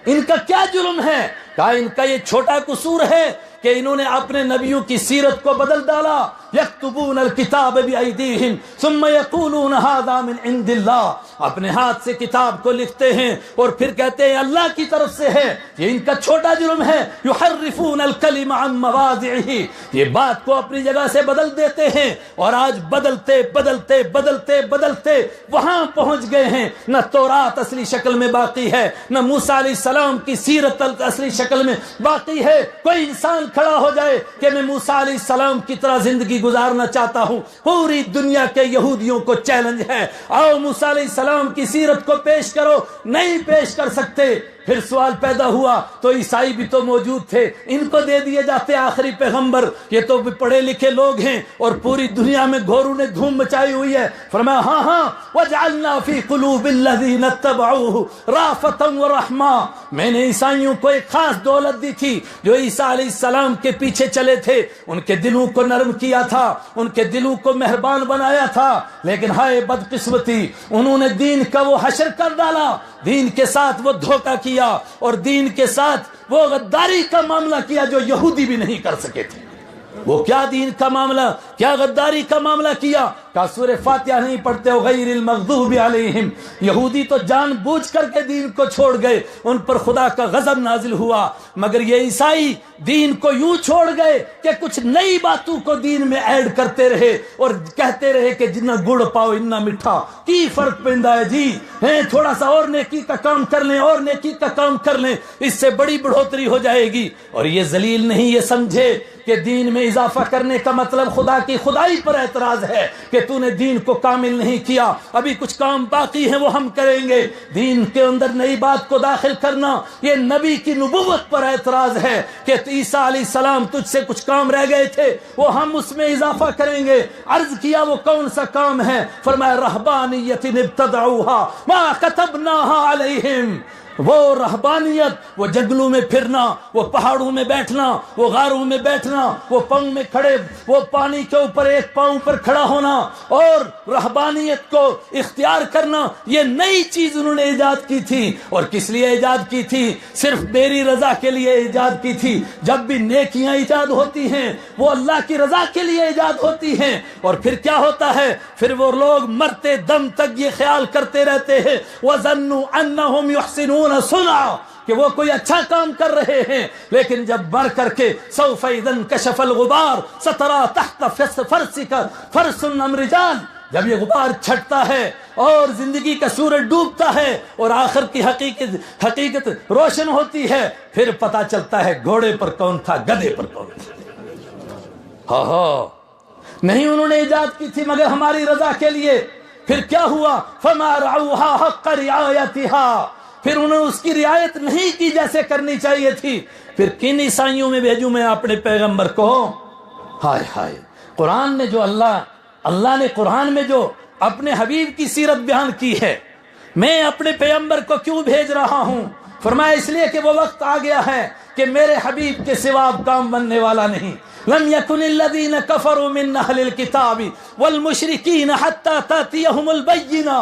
ان کا کیا جرم ہے؟ کہا ان کا یہ چھوٹا قصور ہے کہ انہوں نے اپنے نبیوں کی سیرت کو بدل ڈالا۔ یکتبون الکتاب بایدیہم ثم یقولون ھذا من عند اللہ، اپنے ہاتھ سے کتاب کو لکھتے ہیں اور پھر کہتے ہیں اللہ کی طرف سے ہے۔ یہ ان کا چھوٹا جرم ہے۔ یحرفون الکلم عن مواضعہ، یہ بات کو اپنی جگہ سے بدل دیتے ہیں، اور آج بدلتے بدلتے بدلتے بدلتے وہاں پہنچ گئے ہیں، نہ تورات اصلی شکل میں باقی ہے، نہ موسیٰ علیہ السلام کی سیرت اصلی شکل میں باقی ہے۔ کوئی انسان کھڑا ہو جائے کہ میں موسیٰ علیہ السلام کی طرح زندگی گزارنا چاہتا ہوں، پوری دنیا کے یہودیوں کو چیلنج ہے، آؤ موسیٰ علیہ السلام کی سیرت کو پیش کرو، نہیں پیش کر سکتے۔ پھر سوال پیدا ہوا تو عیسائی بھی تو موجود تھے، ان کو دے دیے جاتے آخری پیغمبر، یہ تو پڑھے لکھے لوگ ہیں اور پوری دنیا میں گھوروں نے دھوم مچائی ہوئی ہے۔ فرمایا ہاں ہاں وَجْعَلْنَا فِي قُلُوبِ الَّذِينَ اتَّبَعُوهُ رَأْفَةً وَرَحْمَةً، میں نے عیسائیوں کو ایک خاص دولت دی تھی، جو عیسیٰ علیہ السلام کے پیچھے چلے تھے، ان کے دلوں کو نرم کیا تھا، ان کے دلوں کو مہربان بنایا تھا، لیکن ہائے بدقسمتی، انہوں نے دین کا وہ حشر کر ڈالا، دین کے ساتھ وہ دھوکہ کیا اور دین کے ساتھ وہ غداری کا معاملہ کیا جو یہودی بھی نہیں کر سکے تھے۔ وہ کیا دین کا معاملہ، کیا غداری کا معاملہ کیا؟ کہا سورہ فاتحہ نہیں پڑھتے ہو غیر المغضوب علیہم، یہودی تو جان بوجھ کر کے دین کو چھوڑ گئے، ان پر خدا کا غضب نازل ہوا، مگر یہ عیسائی دین کو یوں چھوڑ گئے کہ کچھ نئی باتوں کو دین میں ایڈ کرتے رہے اور کہتے رہے کہ جنہ گڑ پاؤ اتنا میٹھا، کی فرق پیندا ہے جی، تھوڑا سا اور نیکی کا کام کر لیں اور نیکی کا کام کر لیں، اس سے بڑی بڑھوتری ہو جائے گی۔ اور یہ ذلیل نہیں یہ سمجھے کہ دین میں اضافہ کرنے کا مطلب خدا کی خدائی پر اعتراض ہے کہ تو نے دین کو کامل نہیں کیا، ابھی کچھ کام باقی ہیں وہ ہم کریں گے۔ دین کے اندر نئی بات کو داخل کرنا یہ نبی کی نبوت پر اعتراض ہے کہ عیسیٰ علیہ السلام تجھ سے کچھ کام رہ گئے تھے وہ ہم اس میں اضافہ کریں گے۔ عرض کیا وہ کون سا کام ہے؟ فرمایا رہبانیت ابتدعوها ما كتبناها علیہم، وہ رہبانیت، وہ جنگلوں میں پھرنا، وہ پہاڑوں میں بیٹھنا، وہ غاروں میں بیٹھنا، وہ پاؤں میں کھڑے، وہ پانی کے اوپر ایک پاؤں پر کھڑا ہونا اور رہبانیت کو اختیار کرنا، یہ نئی چیز انہوں نے ایجاد کی تھی۔ اور کس لیے ایجاد کی تھی؟ صرف میری رضا کے لیے ایجاد کی تھی۔ جب بھی نیکیاں ایجاد ہوتی ہیں وہ اللہ کی رضا کے لیے ایجاد ہوتی ہیں، اور پھر کیا ہوتا ہے؟ پھر وہ لوگ مرتے دم تک یہ خیال کرتے رہتے ہیں وَظَنُّوا أَنَّهُمْ يُحْسِنُونَ سنا کہ وہ کوئی اچھا کام کر رہے ہیں، لیکن جب مر کر کے سوف اذا انکشف الغبار سترى تحت فرسك فرس امرجال، جب یہ غبار چھٹتا ہے اور زندگی کا سورج ڈوبتا ہے اور آخر کی حقیقت روشن ہوتی ہے، پھر پتا چلتا ہے گھوڑے پر کون تھا، گدھے پر کون تھا۔ ہاں نہیں انہوں نے ایجاد کی تھی مگر ہماری رضا کے لیے۔ پھر کیا ہوا؟ فما رعوها حق رعایتها، پھر انہوں نے اس کی رعایت نہیں کی جیسے کرنی چاہیے تھی۔ پھر کن عیسائیوں میں بھیجوں میں اپنے پیغمبر کو؟ ہائے ہائے، قرآن نے جو اللہ نے قرآن میں جو اپنے حبیب کی سیرت بیان کی ہے، میں اپنے پیغمبر کو کیوں بھیج رہا ہوں؟ فرمایا اس لیے کہ وہ وقت آ گیا ہے کہ میرے حبیب کے سوا اب کام بننے والا نہیں۔ لم يكن الذين كفروا من اهل الكتاب والمشركين حتى تاتيهم البينة،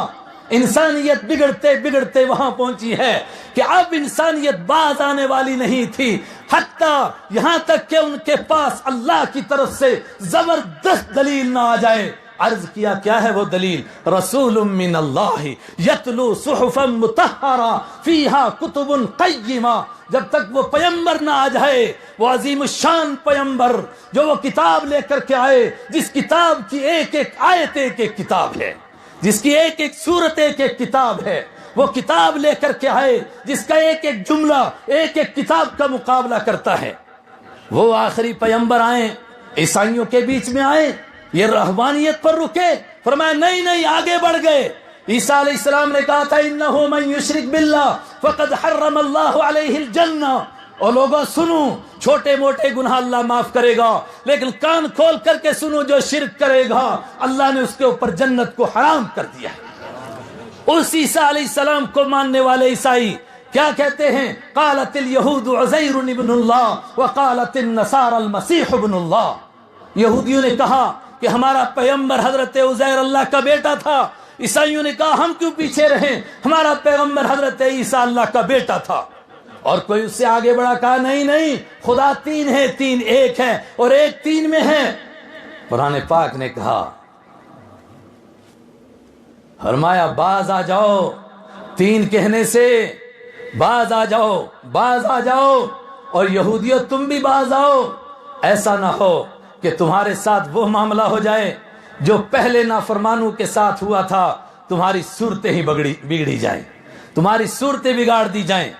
انسانیت بگڑتے بگڑتے وہاں پہنچی ہے کہ اب انسانیت باز آنے والی نہیں تھی، حتیٰ یہاں تک کہ ان کے پاس اللہ کی طرف سے زبردست دلیل نہ آ جائے۔ عرض کیا کیا ہے وہ دلیل؟ رسول من اللہ یتلو صحفا مطہرا فیہا کتب قیمہ۔ جب تک وہ پیمبر نہ آ جائے، وہ عظیم الشان پیمبر جو وہ کتاب لے کر کے آئے، جس کتاب کی ایک ایک آیت ایک ایک کتاب ہے، جس کی ایک ایک صورت ایک ایک کتاب ہے، وہ کتاب لے کر کے آئے جس کا ایک ایک جملہ ایک ایک کتاب کا مقابلہ کرتا ہے، وہ آخری پیمبر آئے، عیسائیوں کے بیچ میں آئے، یہ رہبانیت پر رکے؟ فرمایا نہیں نہیں، آگے بڑھ گئے۔ عیسیٰ علیہ السلام نے کہا تھا انہ من یشرک باللہ فقد حرم اللہ علیہ الجنہ، اور لوگوں سنو، چھوٹے موٹے گناہ اللہ معاف کرے گا، لیکن کان کھول کر کے سنو، جو شرک کرے گا اللہ نے اس کے اوپر جنت کو حرام کر دیا ہے۔ اس عیسیٰ علیہ السلام کو ماننے والے عیسائی کیا کہتے ہیں؟ قالت الیہود عزیر ابن اللہ وقالت النصارى المسیح ابن اللہ۔ یہودیوں نے کہا کہ ہمارا پیغمبر حضرت عزیر اللہ کا بیٹا تھا، عیسائیوں نے کہا ہم کیوں پیچھے رہیں، ہمارا پیغمبر حضرت عیسیٰ اللہ کا بیٹا تھا۔ اور کوئی اس سے آگے بڑھا، کہا نہیں نہیں، خدا تین ہے، تین ایک ہے، اور ایک تین میں ہے۔ قرآن پاک نے کہا، فرمایا باز آ جاؤ، تین کہنے سے باز آ جاؤ، باز آ جاؤ، اور یہودیوں تم بھی باز آؤ۔ ایسا نہ ہو کہ تمہارے ساتھ وہ معاملہ ہو جائے جو پہلے نافرمانوں کے ساتھ ہوا تھا، تمہاری صورتیں ہی بگڑی جائیں، تمہاری صورتیں بگاڑ دی جائیں۔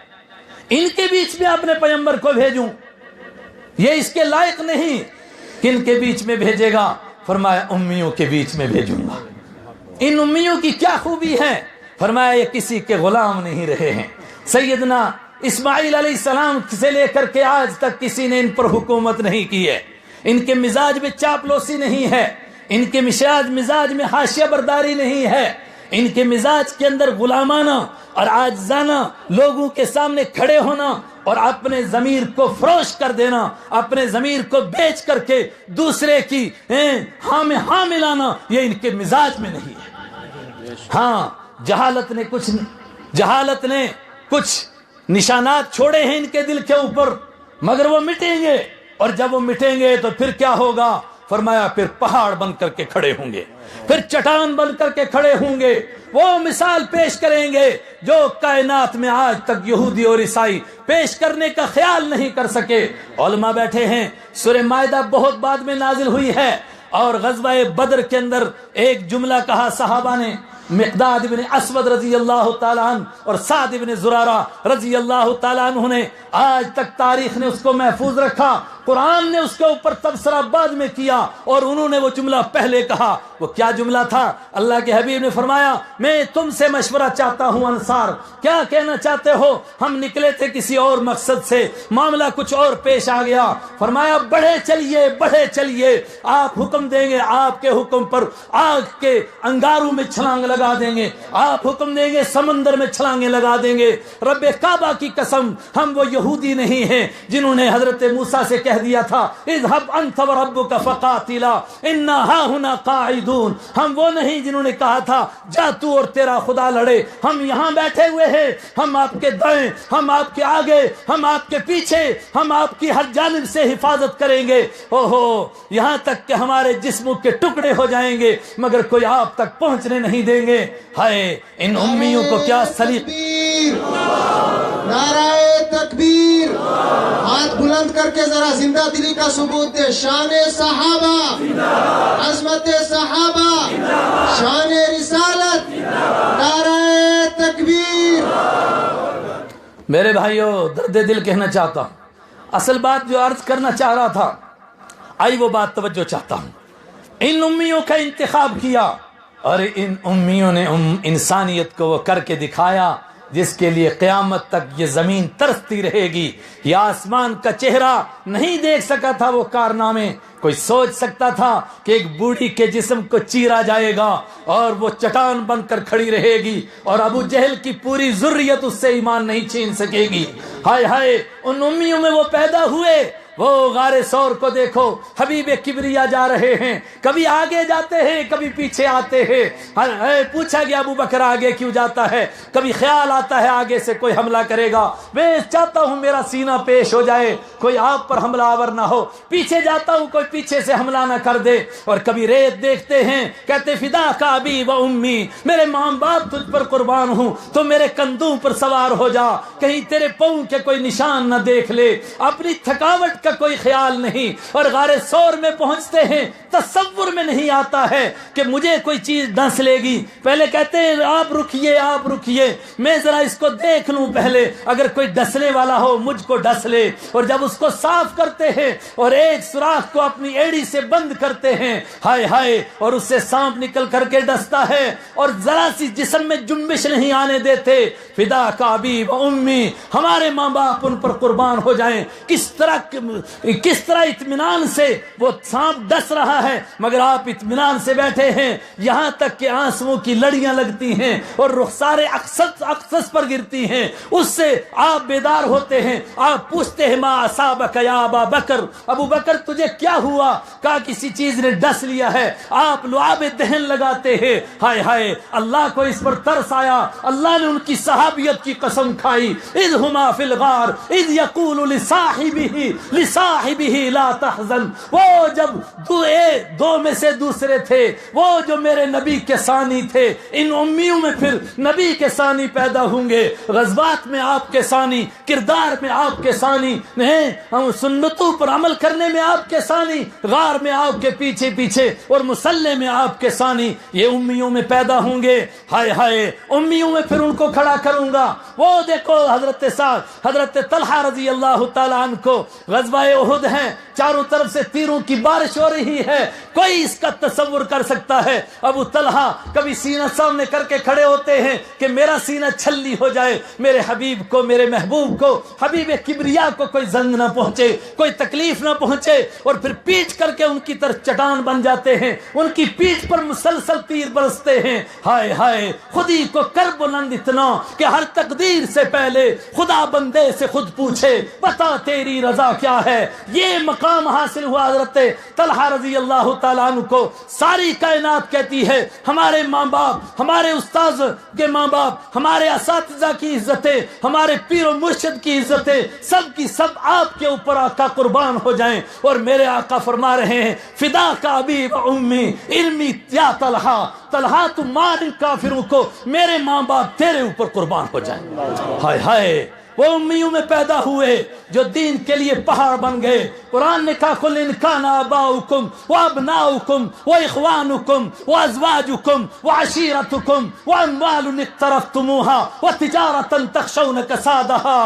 ان کے بیچ میں اپنے پیغمبر کو بھیجوں، یہ اس کے لائق نہیں۔ کن کے بیچ میں بھیجے گا؟ فرمایا امیوں کے بیچ میں بھیجوں گا۔ ان امیوں کی کیا خوبی ہے؟ فرمایا یہ کسی کے غلام نہیں رہے ہیں۔ سیدنا اسماعیل علیہ السلام سے لے کر کے آج تک کسی نے ان پر حکومت نہیں کی ہے، ان کے مزاج میں چاپلوسی نہیں ہے، ان کے مزاج میں حاشیہ برداری نہیں ہے، ان کے مزاج کے اندر غلامانہ اور عاجزانہ لوگوں کے سامنے کھڑے ہونا اور اپنے ضمیر کو فروش کر دینا، اپنے ضمیر کو بیچ کر کے دوسرے کی ہاں میں ہاں ملانا، یہ ان کے مزاج میں نہیں ہے۔ ہاں، جہالت نے کچھ نشانات چھوڑے ہیں ان کے دل کے اوپر، مگر وہ مٹیں گے، اور جب وہ مٹیں گے تو پھر کیا ہوگا؟ فرمایا پھر پہاڑ بن کر کے کھڑے ہوں گے، پھر چٹان بن کر کے کھڑے ہوں گے، وہ مثال پیش کریں گے جو کائنات میں آج تک یہودی اور عیسائی پیش کرنے کا خیال نہیں کر سکے۔ علماء بیٹھے ہیں، سورہ مائدہ بہت بعد میں نازل ہوئی ہے، اور غزوہ بدر کے اندر ایک جملہ کہا صحابہ نے، مقداد ابن اسود رضی اللہ تعالیٰ عنہ اور سعد ابن زرارہ رضی اللہ تعالیٰ عنہ نے، آج تک تاریخ نے اس کو محفوظ رکھا، قرآن نے اس کے اوپر تبصرہ بعد میں کیا، اور انہوں نے وہ جملہ پہلے کہا۔ وہ کیا جملہ تھا؟ اللہ کے حبیب نے فرمایا میں تم سے مشورہ چاہتا ہوں انصار، کیا کہنا چاہتے ہو؟ ہم نکلے تھے کسی اور مقصد سے، معاملہ کچھ اور پیش آ گیا۔ فرمایا بڑھے چلیے، آپ حکم دیں گے، آپ کے حکم پر آگ کے انگاروں میں چھلانگ لگا دیں گے، آپ حکم دیں گے سمندر میں چھلانگیں لگا دیں گے۔ رب کعبہ کی قسم، ہم وہ یہودی نہیں ہیں جنہوں نے حضرت موسیٰ سے کہہ دیا تھا اذهب انت وربك فقاتلا انا هاهنا قاعدون، ہم وہ نہیں جنہوں نے کہا تھا جا تو اور تیرا خدا لڑے، ہم یہاں بیٹھے ہوئے ہیں، ہم آپ کے دائیں، ہم آپ کے آگے، ہم آپ کے پیچھے، ہم آپ کی ہر جانب سے حفاظت کریں گے، یہاں تک کہ ہمارے جسموں کے ٹکڑے ہو جائیں گے مگر کوئی آپ تک پہنچنے نہیں دیں گے۔ ہائے ان امیوں کو کیا سلیق! نعرہ تکبیر! ہاتھ بلند کر کے ذرا زندہ دلی کا ثبوت دے۔ شان صحابہ، عظمت صحابہ، شان رسالت، نعرہ تکبیر! میرے بھائیوں، درد دل کہنا چاہتا ہوں، اصل بات جو عرض کرنا چاہ رہا تھا، آئی وہ بات توجہ چاہتا ہوں۔ ان امیوں کا انتخاب کیا، اور ان امیوں نے انسانیت کو وہ کر کے دکھایا جس کے لیے قیامت تک یہ زمین ترستی رہے گی۔ یہ آسمان کا چہرہ نہیں دیکھ سکا تھا وہ کارنامے، کوئی سوچ سکتا تھا کہ ایک بوڑھی کے جسم کو چیرا جائے گا اور وہ چٹان بن کر کھڑی رہے گی اور ابو جہل کی پوری ذریت اس سے ایمان نہیں چھین سکے گی؟ ہائے ہائے، ان امیوں میں وہ پیدا ہوئے وہ غار سور کو دیکھو، حبیب کبریا جا رہے ہیں، کبھی آگے جاتے ہیں کبھی پیچھے آتے ہیں۔ پوچھا گیا ابو بکر آگے کیوں جاتا ہے؟ کبھی خیال آتا ہے آگے سے کوئی حملہ کرے گا، میں چاہتا ہوں میرا سینہ پیش ہو جائے، کوئی آپ پر حملہ آور نہ ہو، پیچھے جاتا ہوں کوئی پیچھے سے حملہ نہ کر دے۔ اور کبھی ریت دیکھتے ہیں، کہتے فدا کا ابی و امی، میرے ماں باپ تجھ پر قربان ہوں، تو میرے کندھوں پر سوار ہو جا، کہیں تیرے پاؤں کے کوئی نشان نہ دیکھ لے، اپنی تھکاوٹ کا کوئی خیال نہیں۔ اور غار سور میں پہنچتے ہیں، تصور میں نہیں آتا ہے کہ مجھے کوئی چیز ڈس لے گی، پہلے کہتے ہیں آپ رکیے، میں ذرا اس کو دیکھ لوں پہلے، اگر کوئی ڈسنے والا ہو مجھ کو ڈس لے۔ اور جب اس کو صاف کرتے ہیں اور ایک سوراخ کو اپنی ایڑی سے بند کرتے ہیں، ہائے ہائے، اور اس سے سانپ نکل کر کے ڈستا ہے اور ذرا سی جسم میں جنبش نہیں آنے دیتے۔ فدا کا ابی و امی، ہمارے ماں باپ ان پر قربان ہو جائیں۔ کس طرح اطمینان سے وہ سانپ ڈس رہا ہے، مگر آپ اطمینان سے بیٹھے ہیں، یہاں تک کہ آنسوؤں کی لڑیاں لگتی ہیں اور رخسار اقصص پر گرتی ہیں، اس سے آپ بیدار ہوتے ہیں۔ آپ پوچھتے ہیں ما اصابک یا ابا بکر، ابو بکر تجھے کیا ہوا؟ کہا کسی چیز نے ڈس لیا ہے۔ آپ لعاب دہن لگاتے ہیں، ہائے ہائے، اللہ کو اس پر ترس آیا، اللہ نے ان کی صحابیت کی قسم کھائی۔ اذ ہما فی الغار اذ یقول لصاحبہ لا تحزن، وہ جب دو میں سے دوسرے تھے، وہ جو میرے نبی کے ثانی تھے، ان امیوں میں پھر نبی کے ثانی پیدا ہوں گے، غزوات میں آپ کے ثانی، کردار میں آپ کے ثانی، سنتوں پر عمل کرنے میں آپ کے ثانی، غار میں آپ کے پیچھے پیچھے اور مسلح میں آپ کے ثانی، یہ امیوں میں پیدا ہوں گے۔ ہائے ہائے، امیوں میں پھر ان کو کھڑا کروں گا۔ وہ دیکھو حضرت طلحہ رضی اللہ تعالیٰ عنہ کو غزوہ احد ہے، چاروں طرف سے تیروں کی بارش ہو رہی ہے، کوئی اس کا تصور کر سکتا ہے؟ ابو طلحہ کبھی سینہ سامنے کر کے کھڑے ہوتے ہیں کہ میرا سینہ چھلی ہو جائے، میرے حبیب کو، میرے محبوب کو، حبیب کبریا کو کوئی زنگ نہ پہنچے، کوئی تکلیف نہ پہنچے، اور پھر پیٹ کر کے ان کی طرف چٹان بن جاتے ہیں، ان کی پیٹھ پر مسلسل تیر برستے ہیں۔ ہائے ہائے، خودی کو کر بلند اتنا کہ ہر تقدیر سے پہلے خدا بندے سے خود پوچھے بتا تیری رضا کیا ہے۔ یہ مقام حاصل ہوا حضرت طلحہ رضی اللہ تعالیٰ عنہ کو۔ ساری کائنات کہتی ہے ہمارے ماں باپ، ہمارے استاذ کے ماں باپ، ہمارے اساتذہ کی عزتیں، ہمارے پیر و مرشد کی عزتیں، سب کی سب آپ کے اوپر آقا قربان ہو جائیں۔ اور میرے آقا فرما رہے ہیں فدا کا ابی و امی علمی یا طلحہ، طلحہ تم مار ان کافروں کو، میرے ماں باپ تیرے اوپر قربان ہو جائیں۔ ہائے ہائے، وہ امیوں میں پیدا ہوئے جو دین کے لیے پہاڑ بن گئے۔ قرآن نے کہا قل ان کان آباؤکم وابناؤکم واخوانکم وازواجکم وعشیرتکم واموال اقترفتموها وتجارة تخشون کسادها۔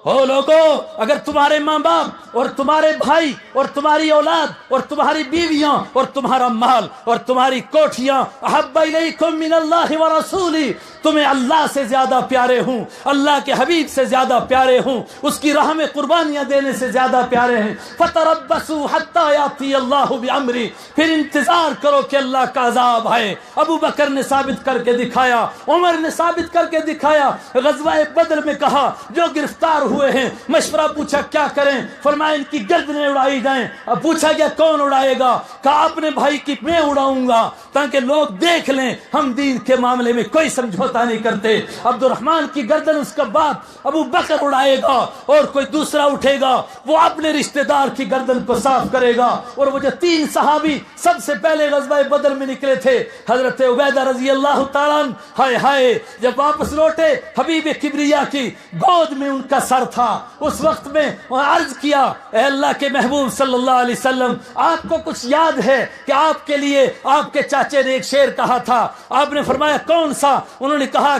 او لوگو، اگر تمہارے ماں باپ اور تمہارے بھائی اور تمہاری اولاد اور تمہاری بیویاں اور تمہارا مال اور تمہاری کوٹھیاں احب الیکم من اللہ ورسولہ، تمہیں اللہ سے زیادہ پیارے ہوں، اللہ کے حبیب سے زیادہ پیارے ہوں، اس کی راہ میں قربانیاں دینے سے زیادہ پیارے ہیں، فتربصوا حتی یاتی اللہ بامرہ، پھر انتظار کرو کہ اللہ کا عذاب آئے۔ ابو بکر نے ثابت کر کے دکھایا، عمر نے ثابت کر کے دکھایا۔ غزوہ بدر میں کہا جو گرفتار ہوئے ہیں، مشورہ پوچھا کیا کریں، فرمایا ان کی گردنیں اڑائی جائیں۔ اب پوچھا گیا کون اڑائے گا؟ کہا اپنے بھائی کی میں اڑاؤں گا تاکہ لوگ دیکھ لیں ہم دین کے معاملے میں کوئی سمجھوتا نہیں کرتے۔ عبد الرحمن کی گردن اس کا باپ ابو بکر اڑائے گا، اور کوئی دوسرا اٹھے گا وہ اپنے رشتہ دار کی گردن کو صاف کرے گا۔ اور وہ جو 3 صحابی سب سے پہلے غزوہ بدر میں نکلے تھے، حضرت عبیدہ رضی اللہ تعالیٰ عنہ، ہائے ہائے، جب واپس لوٹے حبیب کبریا کی گود میں ان کا سر تھا۔ اس وقت میں عرض کیا اے اللہ کے محبوب صلی اللہ علیہ وسلم، آپ کو کچھ یاد ہے کہ آپ کے لیے آپ کے چاچے نے ایک شعر کہا تھا؟ آپ نے فرمایا کون سا؟ انہوں نے کہا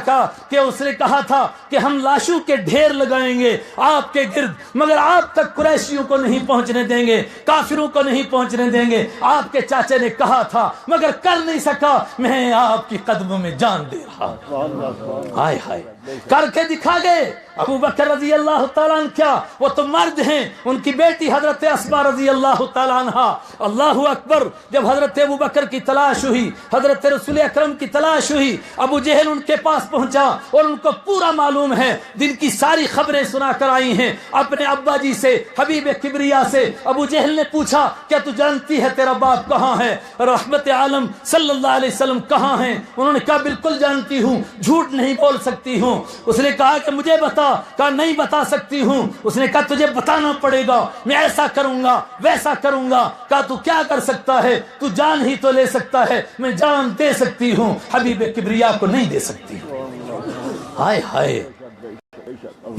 کہ اس نے کہا تھا کہ ہم لاشوں کے ڈھیر لگائیں گے آپ کے گرد، مگر آپ تک قریشیوں کو نہیں پہنچنے دیں گے، کافروں کو نہیں پہنچنے دیں گے۔ آپ کے چاچے نے کہا تھا مگر کر نہیں سکا، میں آپ کی قدموں میں جان دے رہا۔ ہائے ہائے، کر کے دکھا گئے. ابو بکر رضی اللہ تعالیٰ عنہ کیا وہ تو مرد ہیں, ان کی بیٹی حضرت اسماء رضی اللہ تعالیٰ عنہ. اللہ اکبر. جب حضرت ابو بکر کی تلاش ہوئی, حضرت رسول اکرم کی تلاش ہوئی, ابو جہل ان کے پاس پہنچا اور ان کو پورا معلوم ہے, دن کی ساری خبریں سنا کر آئی ہیں اپنے ابا جی سے, حبیب کبریا سے. ابو جہل نے پوچھا کیا تو جانتی ہے تیرا باپ کہاں ہے, رحمت عالم صلی اللہ علیہ وسلم کہاں ہیں؟ انہوں نے کہا بالکل جانتی ہوں, جھوٹ نہیں بول سکتی ہوں. اس نے کہا کہ مجھے بتا, کہا نہیں بتا سکتی ہوں. اس نے کہا تجھے بتانا پڑے گا, میں ایسا کروں گا ویسا کروں گا. کہا تو کیا کر سکتا ہے, تو جان ہی تو لے سکتا ہے. میں جان دے سکتی ہوں, حبیب کبریا کو نہیں دے سکتی. ہائے ہائے,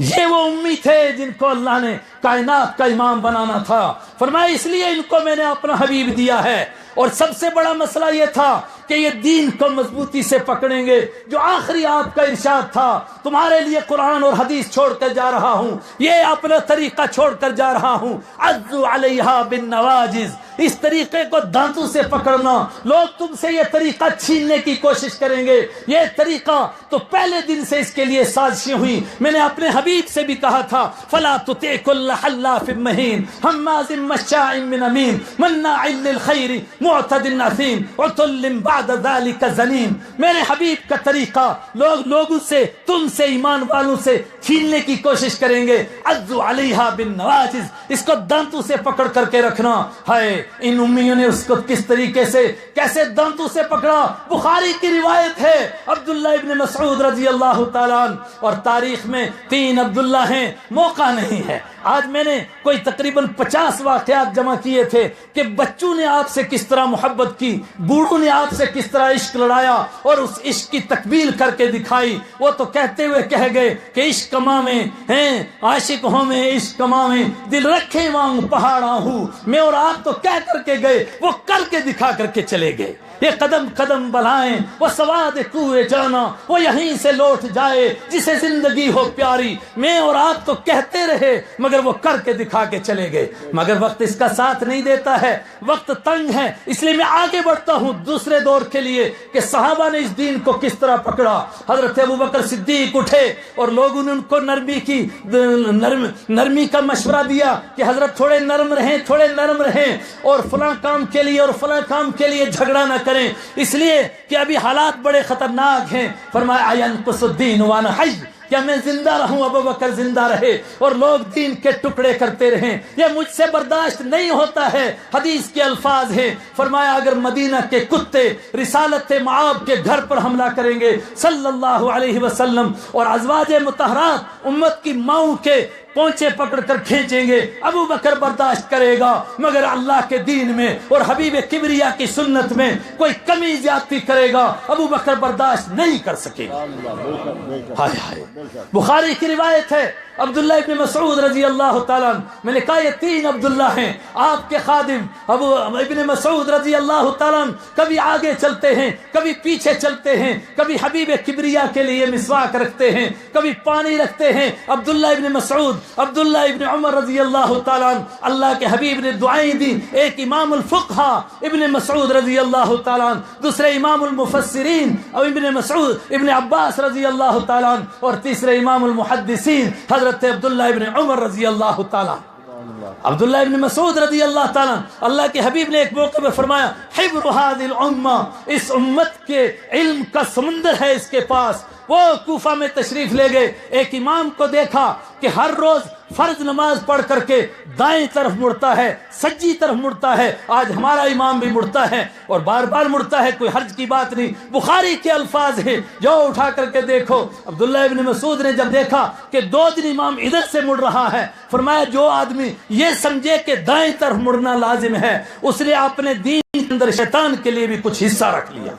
یہ وہ امی تھے جن کو اللہ نے کائنات کا امام بنانا تھا. فرمایا اس لیے ان کو میں نے اپنا حبیب دیا ہے. اور سب سے بڑا مسئلہ یہ تھا کہ یہ دین کو مضبوطی سے پکڑیں گے. جو آخری آپ کا ارشاد تھا, تمہارے لیے قرآن اور حدیث چھوڑ کر جا رہا ہوں, یہ اپنا طریقہ چھوڑ کر جا رہا ہوں. عضوا علیہا بالنواجذ, اس طریقے کو دانتوں سے پکڑنا. لوگ تم سے یہ طریقہ چھیننے کی کوشش کریں گے. یہ طریقہ تو پہلے دن سے اس کے لیے سازشیں ہوئی. میں نے اپنے حبیب سے بھی کہا تھا, فلا تطع كل حلاف مہین ہماز مشاء بنمیم مناع للخیر معتد اثیم عتل بعد ذلك زنیم. میرے حبیب کا طریقہ لوگوں سے, تم سے, ایمان والوں سے چھیننے کی کوشش کریں گے. عضوا علیہا بالنواجذ, اس کو دانتوں سے پکڑ کر کے رکھنا. ہائے, ان امیوں نے اس کو کس طریقے سے, کیسے دانتوں سے پکڑا. بخاری کی روایت ہے, عبداللہ ابن مسعود رضی اللہ تعالیٰ عنہ, اور تاریخ میں 3 عبداللہ ہیں, موقع نہیں ہے. آج میں نے کوئی تقریباً 50 واقعات جمع کیے تھے کہ بچوں نے آپ سے کس طرح محبت کی, بوڑھوں نے آپ سے کس طرح عشق لڑایا اور اس عشق کی تکمیل کر کے دکھائی. وہ تو کہتے ہوئے کہہ گئے کہ عشق کما میں ہیں, عاشق ہوں میں عشق کما میں, دل رکھے وانگ پہاڑا ہوں میں. اور آپ تو کہہ کر کے گئے, وہ کر کے دکھا کر کے چلے گئے. یہ قدم قدم بلائیں وہ سواد کوئے جانا, وہ یہیں سے لوٹ جائے جسے زندگی ہو پیاری. میں اور آپ تو کہتے رہے مگر وہ کر کے دکھا کے چلے گئے. مگر وقت اس کا ساتھ نہیں دیتا ہے, وقت تنگ ہے. اس لیے میں آگے بڑھتا ہوں دوسرے دور کے لیے کہ صحابہ نے اس دین کو کس طرح پکڑا. حضرت ابوبکر صدیق اٹھے اور لوگوں نے ان کو نرمی کا مشورہ دیا کہ حضرت تھوڑے نرم رہیں اور فلاں کام کے لیے اور فلاں کام کے لیے جھگڑا نہ کریں, اس لیے کہ ابھی حالات بڑے خطرناک ہیں. فرمایا ینقص الدین وانا حی, کیا میں زندہ رہوں, ابو بکر زندہ رہے اور لوگ دین کے ٹکڑے کرتے رہیں, یہ مجھ سے برداشت نہیں ہوتا ہے. حدیث کے الفاظ ہیں, فرمایا اگر مدینہ کے کتے رسالت معاب کے گھر پر حملہ کریں گے صلی اللہ علیہ وسلم, اور ازواج مطہرات امت کی ماؤں کے پونچے پکڑ کر کھینچیں گے, ابو بکر برداشت کرے گا. مگر اللہ کے دین میں اور حبیب کبریا کی سنت میں کوئی کمی زیادتی کرے گا, ابو بکر برداشت نہیں کر سکے گا. ہائے ہائے, بخاری کی روایت ہے, عبداللہ ابن مسعود رضی اللہ تعالیٰ, میں نے کہا یہ 3 عبداللہ ہیں آپ کے خادم. ابو ابن مسعود رضی اللہ تعالیٰ کبھی آگے چلتے ہیں, کبھی پیچھے چلتے ہیں, کبھی حبیب کبریا کے لیے مسواک رکھتے ہیں, کبھی پانی رکھتے ہیں. عبداللہ ابن مسعود, عبداللہ ابن عمر رضی اللہ تعالیٰ, اللہ کے حبیب نے دعائیں دی. ایک امام الفقہا ابن مسعود رضی اللہ تعالیٰ, دوسرے امام المفسرین ابن مسعود ابن عباس رضی اللہ تعالیٰ, اور تیسرے امام المحدثین حضرت عبداللہ ابن عمر رضی اللہ تعالیٰ. عبداللہ ابن مسعود رضی اللہ تعالیٰ, اللہ کے حبیب نے ایک موقع میں فرمایا حبر هذه الامہ, اس امت کے علم کا سمندر ہے اس کے پاس. وہ کوفہ میں تشریف لے گئے, ایک امام کو دیکھا کہ ہر روز فرض نماز پڑھ کر کے دائیں طرف مڑتا ہے, سجی طرف مڑتا ہے. آج ہمارا امام بھی مڑتا ہے اور بار بار مڑتا ہے, کوئی حرج کی بات نہیں. بخاری کے الفاظ ہیں, جو اٹھا کر کے دیکھو. عبداللہ ابن مسعود نے جب دیکھا کہ 2 دن امام ادھر سے مڑ رہا ہے, فرمایا جو آدمی یہ سمجھے کہ دائیں طرف مڑنا لازم ہے, اس نے اپنے دین کے اندر شیطان کے لیے بھی کچھ حصہ رکھ لیا.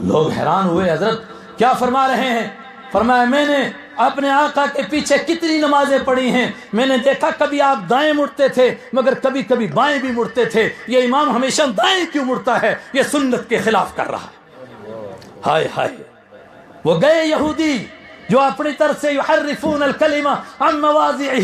لوگ حیران ہوئے, حضرت کیا فرما رہے ہیں؟ فرمایا میں نے اپنے آقا کے پیچھے کتنی نمازیں پڑھی ہیں, میں نے دیکھا کبھی آپ دائیں مڑتے تھے مگر کبھی کبھی بائیں بھی مڑتے تھے. یہ امام ہمیشہ دائیں کیوں مڑتا ہے؟ یہ سنت کے خلاف کر رہا ہے. ہائے ہائے, وہ گئے یہودی جو اپنی طرف سے یحرفون الکلمہ عن مواضعہ,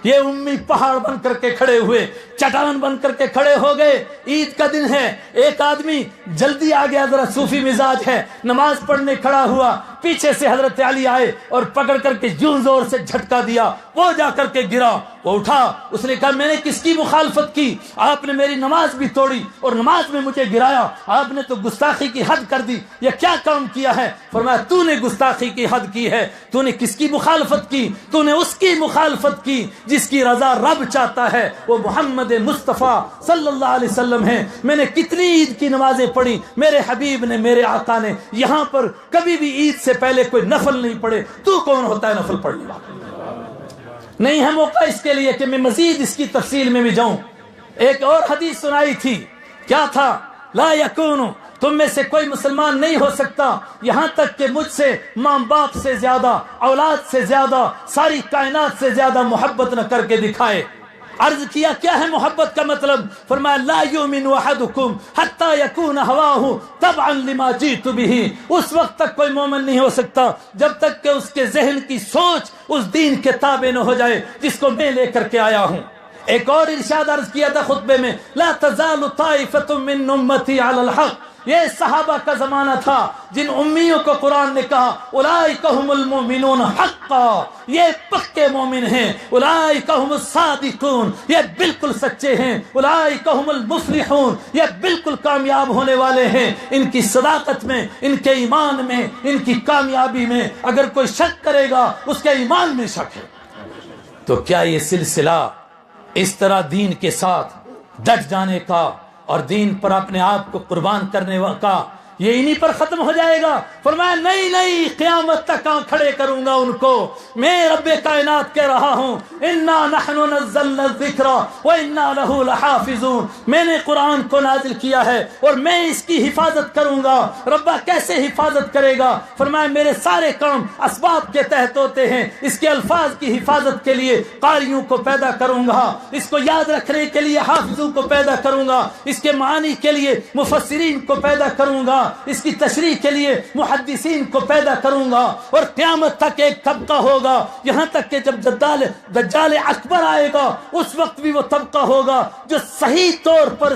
یہ امی پہاڑ بن کر کے کھڑے ہوئے, چٹان بن کر کے کھڑے ہو گئے. عید کا دن ہے, ایک آدمی جلدی آ گیا, ذرا صوفی مزاج ہے, نماز پڑھنے کھڑا ہوا, پیچھے سے حضرت علی آئے اور پکڑ کر کے یوں زور سے جھٹکا دیا، وہ جا کر کے گرا، وہ اٹھا، اس نے کہا میں نے کس کی مخالفت کی؟ آپ نے میری نماز بھی توڑی اور نماز میں مجھے گرایا، آپ نے تو گستاخی کی حد کر دی، یہ کیا کام کیا ہے؟ فرمایا تو نے گستاخی کی حد کی ہے، تو نے کس کی مخالفت کی؟ تو نے اس کی مخالفت کی جس کی رضا رب چاہتا ہے، وہ محمد مصطفیٰ صلی اللہ علیہ وسلم ہیں۔ میں نے کتنی عید کی نمازیں پڑھی، میرے حبیب نے، میرے آقا نے یہاں پر کبھی بھی عید سے پہلے کوئی نفل نہیں پڑھے، تو کون ہوتا ہے نفل پڑھنے والا؟ نہیں ہے موقع اس کے لیے کہ میں مزید اس کی تفصیل میں بھی جاؤں۔ ایک اور حدیث سنائی تھی، کیا تھا؟ لا یکون، تم میں سے کوئی مسلمان نہیں ہو سکتا یہاں تک کہ مجھ سے ماں باپ سے زیادہ، اولاد سے زیادہ، ساری کائنات سے زیادہ محبت نہ کر کے دکھائے۔ عرض کیا کیا ہے محبت کا مطلب؟ فرمایا لا یؤمن احدکم حتی یکون ہواہ تبعا لما جئت بہ، اس وقت تک کوئی مومن نہیں ہو سکتا جب تک کہ اس کے ذہن کی سوچ اس دین کے تابع نہ ہو جائے جس کو میں لے کر کے آیا ہوں۔ ایک اور ارشاد عرض کیا تھا خطبے میں، لا تزال طائفۃ من امتی علی الحق، یہ صحابہ کا زمانہ تھا جن امیوں کو قرآن نے کہا اولئک هم المؤمنون حقا، یہ پکے مومن ہیں، اولئک هم الصادقون، یہ بالکل سچے ہیں، اولئک هم المفلحون، یہ بالکل کامیاب ہونے والے ہیں۔ ان کی صداقت میں، ان کے ایمان میں، ان کی کامیابی میں اگر کوئی شک کرے گا اس کے ایمان میں شک ہے۔ تو کیا یہ سلسلہ اس طرح دین کے ساتھ ڈٹ جانے کا اور دین پر اپنے آپ کو قربان کرنے کا یہ انہی پر ختم ہو جائے گا؟ فرمایا نہیں نہیں، قیامت تک کھڑے کروں گا ان کو۔ میں رب کائنات کہہ رہا ہوں انا نحن نزلنا الذکر وانا له لحافظون، میں نے قرآن کو نازل کیا ہے اور میں اس کی حفاظت کروں گا۔ ربا کیسے حفاظت کرے گا؟ فرمایا میرے سارے کام اسباب کے تحت ہوتے ہیں، اس کے الفاظ کی حفاظت کے لیے قاریوں کو پیدا کروں گا، اس کو یاد رکھنے کے لیے حافظوں کو پیدا کروں گا، اس کے معانی کے لیے مفسرین کو پیدا کروں گا، اس کی تشریح کے لیے محدثین کو پیدا کروں گا، اور قیامت تک ایک طبقہ ہوگا، یہاں تک کہ جب دجال اکبر آئے گا اس وقت بھی وہ طبقہ ہوگا جو صحیح طور پر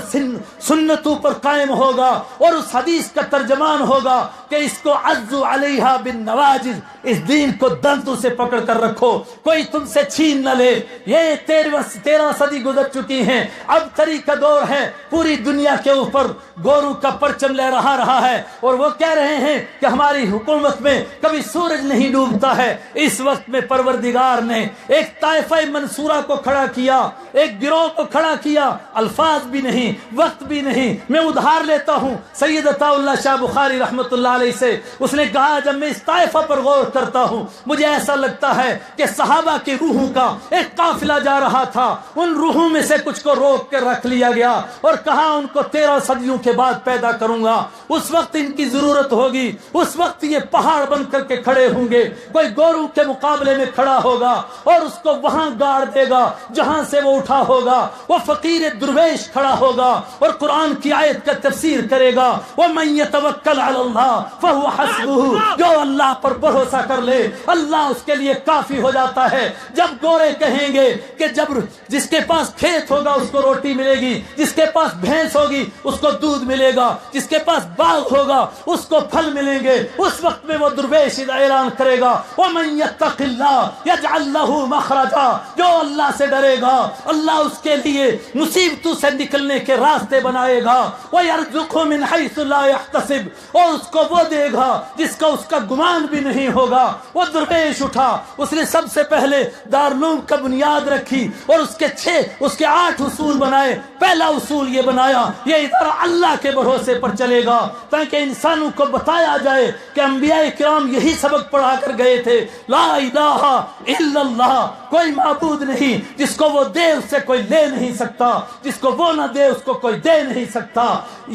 سنتوں پر قائم ہوگا اور اس حدیث کا ترجمان ہوگا کہ اس کو عزو علیہا بالنواجذ، اس دین کو دندوں سے پکڑ کر رکھو، کوئی تم سے چھین نہ لے۔ یہ 13 صدی گزر چکی ہیں، اب تری کا دور ہے، پوری دنیا کے اوپر گورو کا پرچم لہرا رہا ہے اور وہ کہہ رہے ہیں کہ ہماری حکومت میں کبھی سورج نہیں ڈوبتا ہے۔ اس وقت میں پروردگار نے ایک طائفہ منصورہ کو کھڑا کیا، ایک گروہ کو کھڑا کیا، الفاظ بھی نہیں، وقت بھی نہیں، میں ادھار لیتا ہوں سید عطا اللہ شاہ بخاری رحمت اللہ علیہ سے۔ اس نے کہا جب میں اس طائفہ پر غور کرتا ہوں مجھے ایسا لگتا ہے کہ صحابہ کی روحوں کا ایک قافلہ جا رہا تھا، ان روحوں میں سے کچھ کو روک کے رکھ لیا گیا اور کہا ان کو 13 صدیوں کے بعد پیدا کروں گا، اس وقت ان کی ضرورت ہوگی، اس وقت یہ پہاڑ بن کر کے کھڑے ہوں گے، کوئی گورو کے مقابلے میں کھڑا ہوگا اور اس کو وہاں گاڑ دے گا جہاں سے وہ اٹھا ہوگا، وہ فقیر درویش کھڑا ہوگا اور قرآن کی آیت کا تفسیر کرے گا، وَمَن يَتَوَكَّلْ عَلَى اللَّهِ فَهُوَ حَسْبُهُ، جو اللہ پر بھروسہ کر لے اللہ اس کے لیے کافی ہو جاتا ہے۔ جب گورے کہیں گے کہ جب جس کے پاس کھیت ہوگا اس کو روٹی ملے گی، جس کے پاس بھینس ہوگی اس کو دودھ ملے گا، جس کے پاس باغ ہوگا اس کو پھل ملیں گے، اس وقت میں وہ درویش اعلان کرے گا وَمَن يَتَّقِ اللَّهَ يَجْعَلْ لَهُ مَخْرَجًا، جو اللہ سے ڈرے گا اللہ اس کے لیے مصیبتوں سے نکلنے کے راستے بنائے گا، وَيَرْزُقْهُ مِنْ حَيْثُ لَا يَحْتَسِبُ، اور اس کو وہ دے گا جس کا اس کا گمان بھی نہیں ہوگا۔ وہ درویش اٹھا، اس نے سب سے پہلے دارالعلوم کا بنیاد رکھی اور اس کے 8 اصول بنائے۔ پہلا اصول یہ بنایا یہ ادارہ اللہ کے بھروسے پر چلے گا تاکہ انسانوں کو بتایا جائے کہ انبیاء کرام یہی سبق پڑھا کر گئے تھے، لا الہ الا اللہ، کوئی معبود نہیں جس کو وہ دے اس سے کوئی لے نہیں سکتا، جس کو وہ نہ دے اس کو کوئی دے نہیں سکتا۔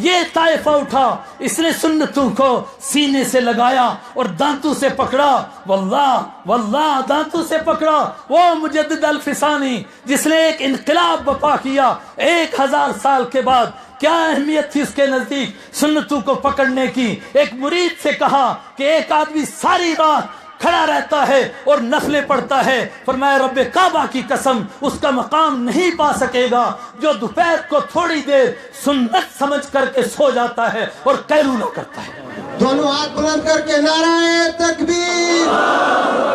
یہ طائفہ اٹھا، اس نے سنتوں کو سینے سے لگایا اور دانتوں سے پکڑا، واللہ دانتوں سے پکڑا۔ وہ مجدد الفسانی جس نے ایک انقلاب برپا کیا 1000 سال کے بعد، کیا اہمیت تھی اس کے نزدیک سنتوں کو پکڑنے کی۔ ایک مرید سے کہا کہ ایک آدمی ساری رات کھڑا رہتا ہے اور نفلیں پڑھتا ہے، فرمایا رب کعبہ کی قسم اس کا مقام نہیں پا سکے گا جو دوپہر کو تھوڑی دیر سنت سمجھ کر کے سو جاتا ہے اور قیلولہ کرتا ہے۔ دونوں ہاتھ بلند کر کے نعرہ تکبیر.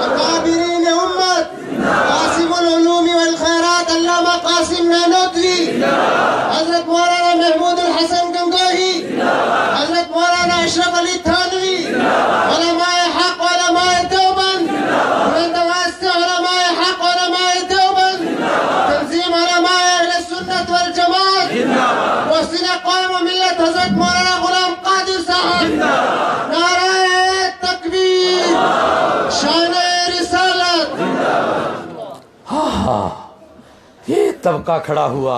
اکابرین امت قاسم العلوم والخیرات علامہ قاسم نانوتوی، حضرت مولانا محمود الحسن گنگوہی، حضرت مولانا اشرف علی تھانوی، علماء حق علماء دیوبند، بلند آواز سے علماء حق علماء دیوبند، تنظیم علماء اہل سنت والجماعت، محسن قوم و ملت حضرت مولانا غلام قادر صاحب. نعرہ تکبیر، شان رسالت. یہ طبقہ کھڑا ہوا،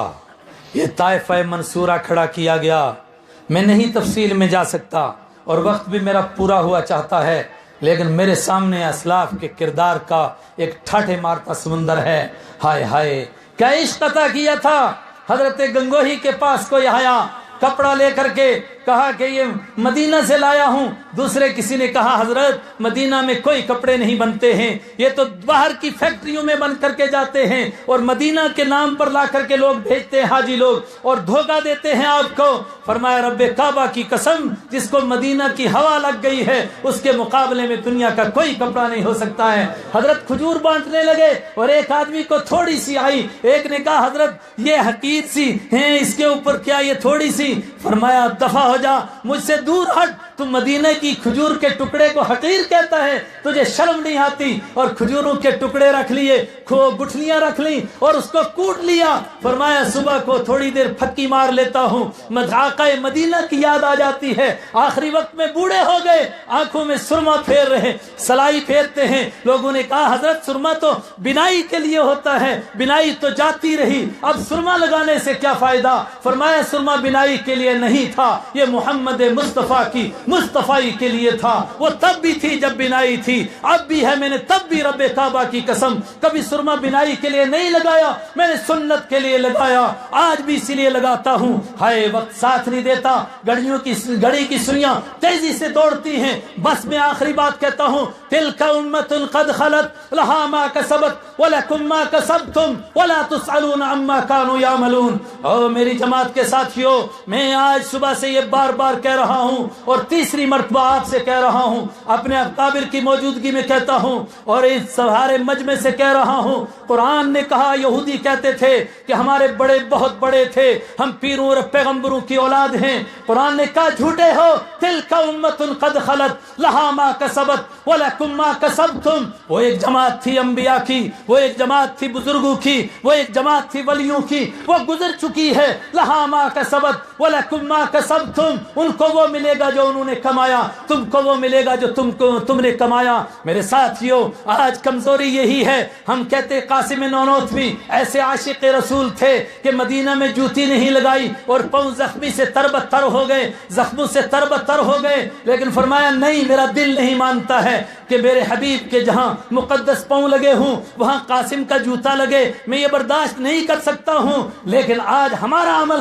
یہ طائفہ منصورہ کھڑا کیا گیا. میں نہیں تفصیل میں جا سکتا اور وقت بھی میرا پورا ہوا چاہتا ہے، لیکن میرے سامنے اسلاف کے کردار کا ایک ٹھاٹھے مارتا سمندر ہے. ہائے ہائے کیا عشق عطا کیا تھا حضرت گنگوہی کے پاس کوئی آیا کپڑا لے کر کے کہا کہ یہ مدینہ سے لایا ہوں. دوسرے کسی نے کہا حضرت مدینہ میں کوئی کپڑے نہیں بنتے ہیں، یہ تو باہر کی فیکٹریوں میں بن کر کے جاتے ہیں اور مدینہ کے نام پر لا کر کے لوگ بھیجتے ہیں حاجی لوگ اور دھوکہ دیتے ہیں آپ کو. فرمایا رب کعبہ کی قسم، جس کو مدینہ کی ہوا لگ گئی ہے اس کے مقابلے میں دنیا کا کوئی کپڑا نہیں ہو سکتا ہے. حضرت کھجور بانٹنے لگے اور ایک آدمی کو تھوڑی سی آئی، ایک نے کہا حضرت یہ حقیر سی ہیں، اس کے اوپر کیا یہ تھوڑی سی. فرمایا دفع ہو جا، مجھ سے دور ہٹ، تم مدینہ کی کھجور کے ٹکڑے کو حقیر کہتا ہے، تجھے شرم نہیں آتی. اور کھجوروں کے ٹکڑے رکھ لیے، گٹھلیاں رکھ لی اور اس کو کوٹ لیا. فرمایا صبح کو تھوڑی دیر پھکی مار لیتا ہوں، مذاقہ مدینہ کی یاد آ جاتی ہے. آخری وقت میں بوڑھے ہو گئے، آنکھوں میں سرما پھیر رہے، سلائی پھیرتے ہیں. لوگوں نے کہا حضرت سرما تو بنائی کے لیے ہوتا ہے، بنائی تو جاتی رہی، اب سرما لگانے سے کیا فائدہ. فرمایا سرما بنائی کے لیے نہیں تھا، یہ محمد مصطفیٰ کی مصطفی کے لیے تھا. وہ تب بھی تھی جب بنائی تھی، اب بھی ہے. میں نے تب بھی رب کعبہ کی قسم کبھی سرما بنائی کے لیے نہیں لگایا، میں نے سنت کے لیے لگایا، آج بھی اسی لیے لگاتا ہوں. ہائے وقت ساتھ نہیں دیتا، گھڑی کی سوئیاں تیزی سے دوڑتی ہیں. بس میں آخری بات کہتا ہوں، تلک امت قد خلت لہا ما کسبت ولکم ما کسبتم ولا تسألون عما كانوا يعملون. او میری جماعت کے ساتھیوں، میں آج صبح سے یہ بار بار کہہ رہا ہوں اور تیسری مرتبہ آپ سے کہہ رہا ہوں، اپنے اکابر کی موجودگی میں کہتا ہوں اور اس سارے مجمع سے کہہ رہا ہوں. قرآن نے کہا، یہودی کہتے تھے کہ ہمارے بڑے بہت بڑے تھے، ہم پیروں اور پیغمبروں کی اولاد ہیں. قرآن نے کہا جھوٹے ہو، تلک امت قد خلت لہا ما کسبت ولکم ما کسبتم. وہ ایک جماعت تھی انبیاء کی، وہ ایک جماعت تھی بزرگوں کی، وہ ایک جماعت تھی ولیوں کی، وہ گزر چکی ہے. لہا ما کسبت ولکم ما کسبتم. ان کو وہ ملے گا جو انہوں نے کمایا، تم کو وہ ملے گا جو تم نے کمایا. میرے ساتھیوں، آج کمزوری یہی ہے، ہم کہتے قاسم نانوتوی ایسے عاشق رسول تھے کہ مدینہ میں جوتی نہیں لگائی اور پاؤں زخمی سے تربتر ہو گئے، زخموں سے تربتر ہو گئے. لیکن فرمایا نہیں، میرا دل نہیں مانتا ہے کہ میرے حبیب کے جہاں مقدس پاؤں لگے ہوں وہاں قاسم کا جوتا لگے. میں یہ برداشت نہیں کر سکتا ہوں. لیکن آج ہمارا عمل،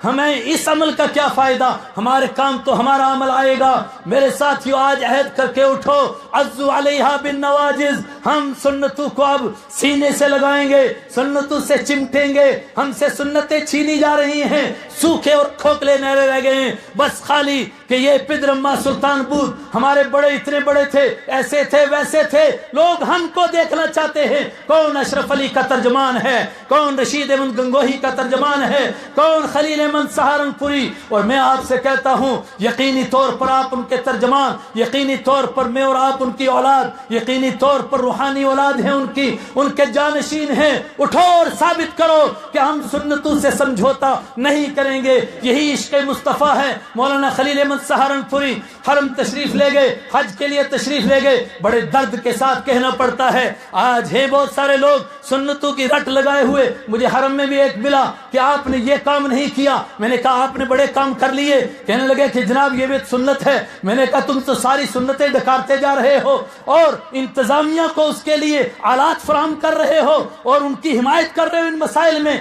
ہمیں اس عمل کا کیا فائدہ؟ ہمارے کام تو ہمارا عمل آئے گا. میرے ساتھیوں، آج عہد کر کے اٹھو، عزو علیہا بالنواجز. ہم سنتوں کو اب سینے سے لگائیں گے، سنتوں سے چمٹیں گے. ہم سے سنتیں چھینی جا رہی ہیں، سوکھے اور کھوکھلے نعرے رہ گئے ہیں بس خالی کہ یہ پدرما سلطان بود ہمارے بڑے اتنے بڑے تھے، ایسے تھے ویسے تھے. لوگ ہم کو دیکھنا چاہتے ہیں، کون اشرف علی کا ترجمان ہے، کون رشید احمد گنگوہی کا ترجمان ہے، کون خلیل احمد سہارنپوری. اور میں آپ سے کہتا ہوں، یقینی طور پر آپ ان کے ترجمان، یقینی طور پر میں اور آپ ان کی اولاد، یقینی طور پر روحانی اولاد ہیں ان کے جانشین ہیں. اٹھو اور ثابت کرو کہ ہم سنتوں سے سمجھوتا نہیں کریں گے. یہی عشق مصطفیٰ ہے. مولانا خلیل احمد سہارنپوری حرم تشریف لے گئے، حج کے لیے تشریف لے گئے. بڑے درد کے ساتھ کہنا پڑتا ہے، آج ہیں بہت سارے لوگ سنتوں کی رٹ لگائے ہوئے. مجھے حرم میں بھی ایک ملا کہ آپ نے یہ کام نہیں کیا. میں نے کہا آپ نے بڑے کام کر لیے. کہنے لگے کہ جناب یہ بھی سنت ہے. میں نے کہا تم تو ساری سنتیں ڈکارتے جا رہے ہو اور انتظامیہ کو اس کے لیے آلات فراہم کر رہے ہو اور ان کی حمایت کر رہے ہو. ان مسائل میں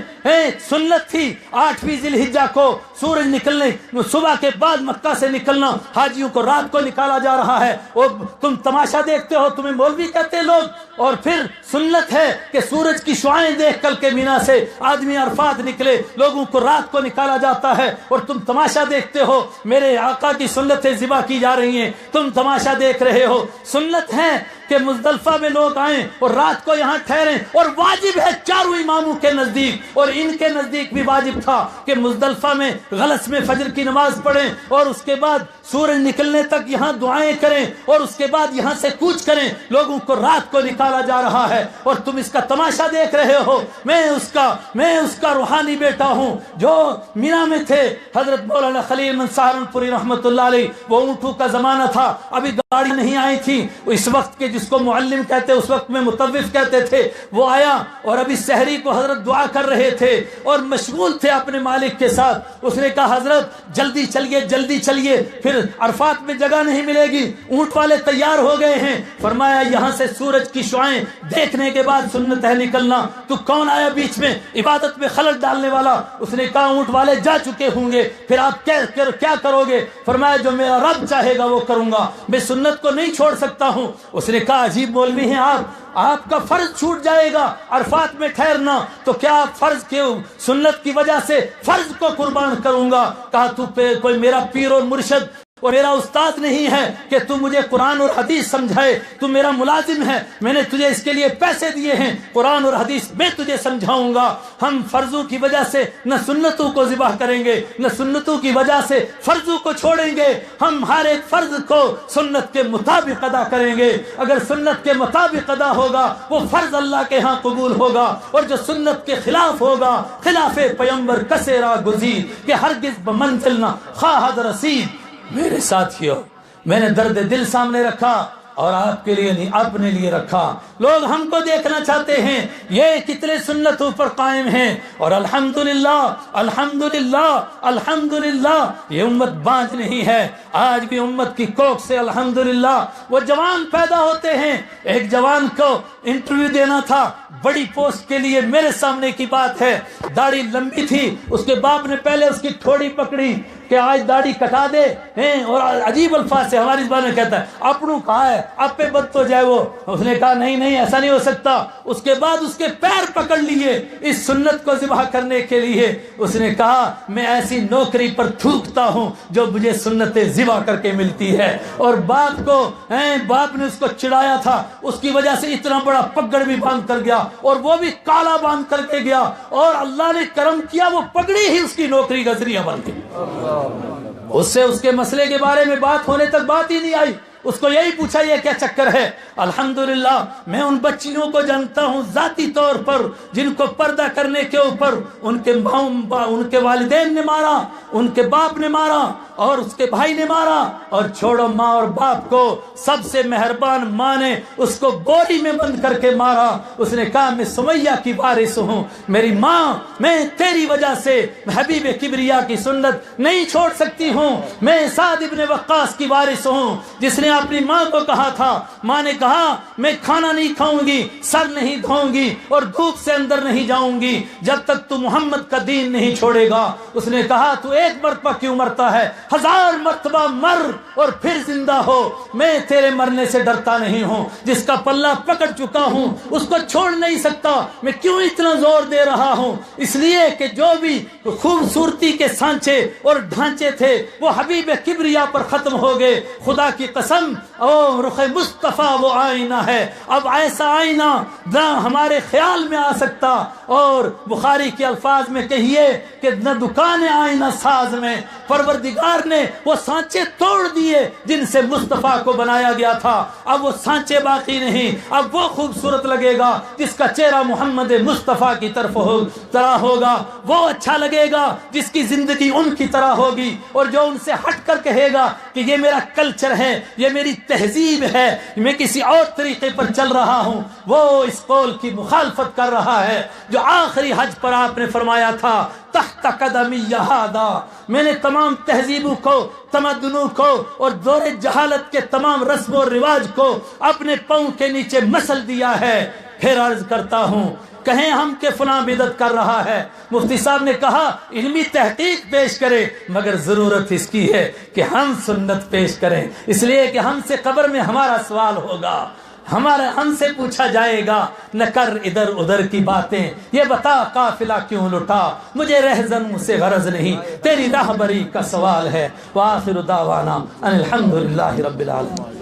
سنت تھی 8ویں ذی الحجہ کو سورج نکلنے صبح کے بعد مکہ سے سے نکلنا، حاجیوں کو رات کو نکالا جا رہا ہے، اور تم تماشا دیکھتے ہو، تمہیں مولوی کہتے لوگ. اور پھر سنت ہے کہ سورج کی شعاعیں دیکھ کر کے مینا سے آدمی عرفات نکلے، لوگوں کو رات کو نکالا جاتا ہے اور تم تماشا دیکھتے ہو. میرے آقا کی سنتیں ذبح کی جا رہی ہیں، تم تماشا دیکھ رہے ہو. سنت ہے کہ مزدلفہ میں لوگ آئیں اور رات کو یہاں ٹھہریں، اور واجب ہے چاروں اماموں کے نزدیک اور ان کے نزدیک بھی واجب تھا کہ مزدلفہ میں غلس میں فجر کی نماز پڑھیں اور اس کے بعد سورج نکلنے تک یہاں دعائیں کریں اور اس کے بعد یہاں سے کوچ کریں. لوگوں کو رات کو نکالا جا رہا ہے اور تم اس کا تماشا دیکھ رہے ہو. میں اس کا روحانی بیٹا ہوں جو مینا میں تھے. حضرت مولانا خلیل من سہارنپوری رحمت اللہ علیہ، وہ اونٹوں کا زمانہ تھا، ابھی گاڑی نہیں آئی تھی. اس وقت کے جس کو معلم کہتے، اس وقت میں مطوف کہتے تھے، وہ آیا اور ابھی سحری کو حضرت دعا کر رہے تھے اور مشغول تھے اپنے مالک کے ساتھ. اس نے کہا حضرت جلدی چلیے جلدی چلیے، پھر عرفات میں جگہ نہیں ملے گی، اونٹ والے تیار ہو گئے ہیں. فرمایا یہاں سے سورج کی شعاعیں دیکھنے کے بعد سنت ہے نکلنا. تو کون آیا بیچ میں عبادت میں خلل ڈالنے والا؟ اس نے کہا اونٹ والے جا چکے ہوں گے، پھر آپ کیا کرو گے؟ فرمایا جو میرا رب چاہے گا وہ کروں گا، میں سنت کو نہیں چھوڑ سکتا ہوں. اس نے کہا عجیب مولوی ہیں آپ کا فرض چھوٹ جائے گا عرفات میں ٹھہرنا، تو کیا آپ فرض کے سنت کی وجہ سے فرض کو قربان کروں گا؟ کہا تو کوئی میرا پیر اور مرشد اور میرا استاد نہیں ہے کہ تو مجھے قرآن اور حدیث سمجھائے، تو میرا ملازم ہے، میں نے تجھے اس کے لیے پیسے دیے ہیں، قرآن اور حدیث میں تجھے سمجھاؤں گا. ہم فرضوں کی وجہ سے نہ سنتوں کو ذبح کریں گے، نہ سنتوں کی وجہ سے فرضوں کو چھوڑیں گے. ہم ہر ایک فرض کو سنت کے مطابق ادا کریں گے. اگر سنت کے مطابق ادا ہوگا وہ فرض اللہ کے ہاں قبول ہوگا، اور جو سنت کے خلاف ہوگا خلاف پیمبر کسیرا گزیر کہ ہرگز بمنزل نہ خواہد رسید. میرے ساتھیو، میں نے درد دل سامنے رکھا اور آپ کے لیے نہیں اپنے لیے رکھا. لوگ ہم کو دیکھنا چاہتے ہیں یہ کتنے سنتوں پر قائم ہیں، اور الحمدللہ الحمدللہ الحمدللہ یہ امت بانج نہیں ہے. آج بھی امت کی کوکھ سے الحمدللہ وہ جوان پیدا ہوتے ہیں. ایک جوان کو انٹرویو دینا تھا بڑی پوسٹ کے لیے، میرے سامنے کی بات ہے، داڑھی لمبی تھی، اس کے باپ نے پہلے اس کی ٹھوڑی پکڑی کہ آج داڑھی کٹا دے، اور عجیب الفاظ سے ہماری زبان میں کہتا ہے اپنوں کہا ہے اب پہ بد تو جائے وہ. اس نے کہا نہیں نہیں ایسا نہیں ہو سکتا. اس کے بعد اس کے پیر پکڑ لیے اس سنت کو ذبح کرنے کے لیے. اس نے کہا میں ایسی نوکری پر تھوکتا ہوں جو مجھے سنتیں ذبح کر کے ملتی ہے. اور باپ نے اس کو چڑھایا تھا، اس کی وجہ سے اتنا بڑا پگڑ بھی باندھ کر گیا، اور وہ بھی کالا باندھ کر کے گیا، اور اللہ نے کرم کیا وہ پگڑی ہی اس کی نوکری کا ذریعہ بن گئی. اس سے اس کے مسئلے کے بارے میں بات ہونے تک بات ہی نہیں آئی. اس کو یہی پوچھا یہ کیا چکر ہے. الحمدللہ میں ان بچیوں کو جانتا ہوں ذاتی طور پر جن کو پردہ کرنے کے اوپر ان کے والدین نے مارا، ان کے باپ نے مارا اور اس کے بھائی نے مارا. اور چھوڑو ماں اور باپ کو، سب سے مہربان ماں نے اس کو بوری میں بند کر کے مارا. اس نے کہا میں سمیہ کی وارث ہوں، میری ماں میں تیری وجہ سے حبیب کبریا کی سنت نہیں چھوڑ سکتی ہوں. میں سعد ابن وقاص کی وارث ہوں جس نے اپنی ماں کو کہا تھا، ماں نے کہا میں کھانا نہیں کھاؤں گی، سر نہیں دھوؤں گی اور دھوپ سے اندر نہیں جاؤں گی جب تک تو محمد کا دین نہیں چھوڑے گا. اس نے کہا تو ایک مرتبہ کیوں مرتا ہے، 1000 مرتبہ مر اور پھر زندہ ہو. میں تیرے مرنے سے ڈرتا نہیں ہوں، جس کا پلہ پکڑ چکا ہوں اس کو چھوڑ نہیں سکتا. میں کیوں اتنا زور دے رہا ہوں؟ اس لیے کہ جو بھی خوبصورتی کے سانچے اور ڈھانچے تھے وہ حبیب کبریا پر ختم ہو گئے. خدا کی قسم او رخ مصطفیٰ وہ آئینہ ہے، اب ایسا آئینہ نہ ہمارے خیال میں آ سکتا. اور بخاری کے الفاظ میں کہیے کہ نہ دکان آئینہ ساز میں، پروردگار نے وہ سانچے توڑ دیے جن سے مصطفیٰ کو بنایا گیا تھا. اب وہ سانچے باقی نہیں، اب وہ خوبصورت لگے گا جس کا چہرہ محمد مصطفیٰ کی طرح ہوگا. وہ اچھا لگے گا جس کی زندگی ان کی طرح ہوگی. اور جو ان سے ہٹ کر کہے گا کہ یہ میرا کلچر ہے، یہ میری تہذیب ہے، میں کسی اور طریقے پر چل رہا ہوں، وہ اس قول کی مخالفت کر رہا ہے جو آخری حج پر آپ نے فرمایا تھا تحت قدمی ہذا، میں نے تمام تہذیبوں کو، تمدنوں کو اور دور جہالت کے تمام رسم و رواج کو اپنے پاؤں کے نیچے مسل دیا ہے. پھر عرض کرتا ہوں کہیں ہم کہ فلاں بدعت کر رہا ہے. مفتی صاحب نے کہا علمی تحقیق پیش کرے مگر ضرورت اس کی ہے کہ ہم سنت پیش کریں، اس لیے کہ ہم سے قبر میں ہمارا سوال ہوگا، ہم سے پوچھا جائے گا نہ کر ادھر ادھر کی باتیں، یہ بتا قافلہ کیوں لٹا، مجھے رہزن سے غرض نہیں، تیری راہبری کا سوال ہے. وآخر دعوانا ان الحمدللہ رب العالمین.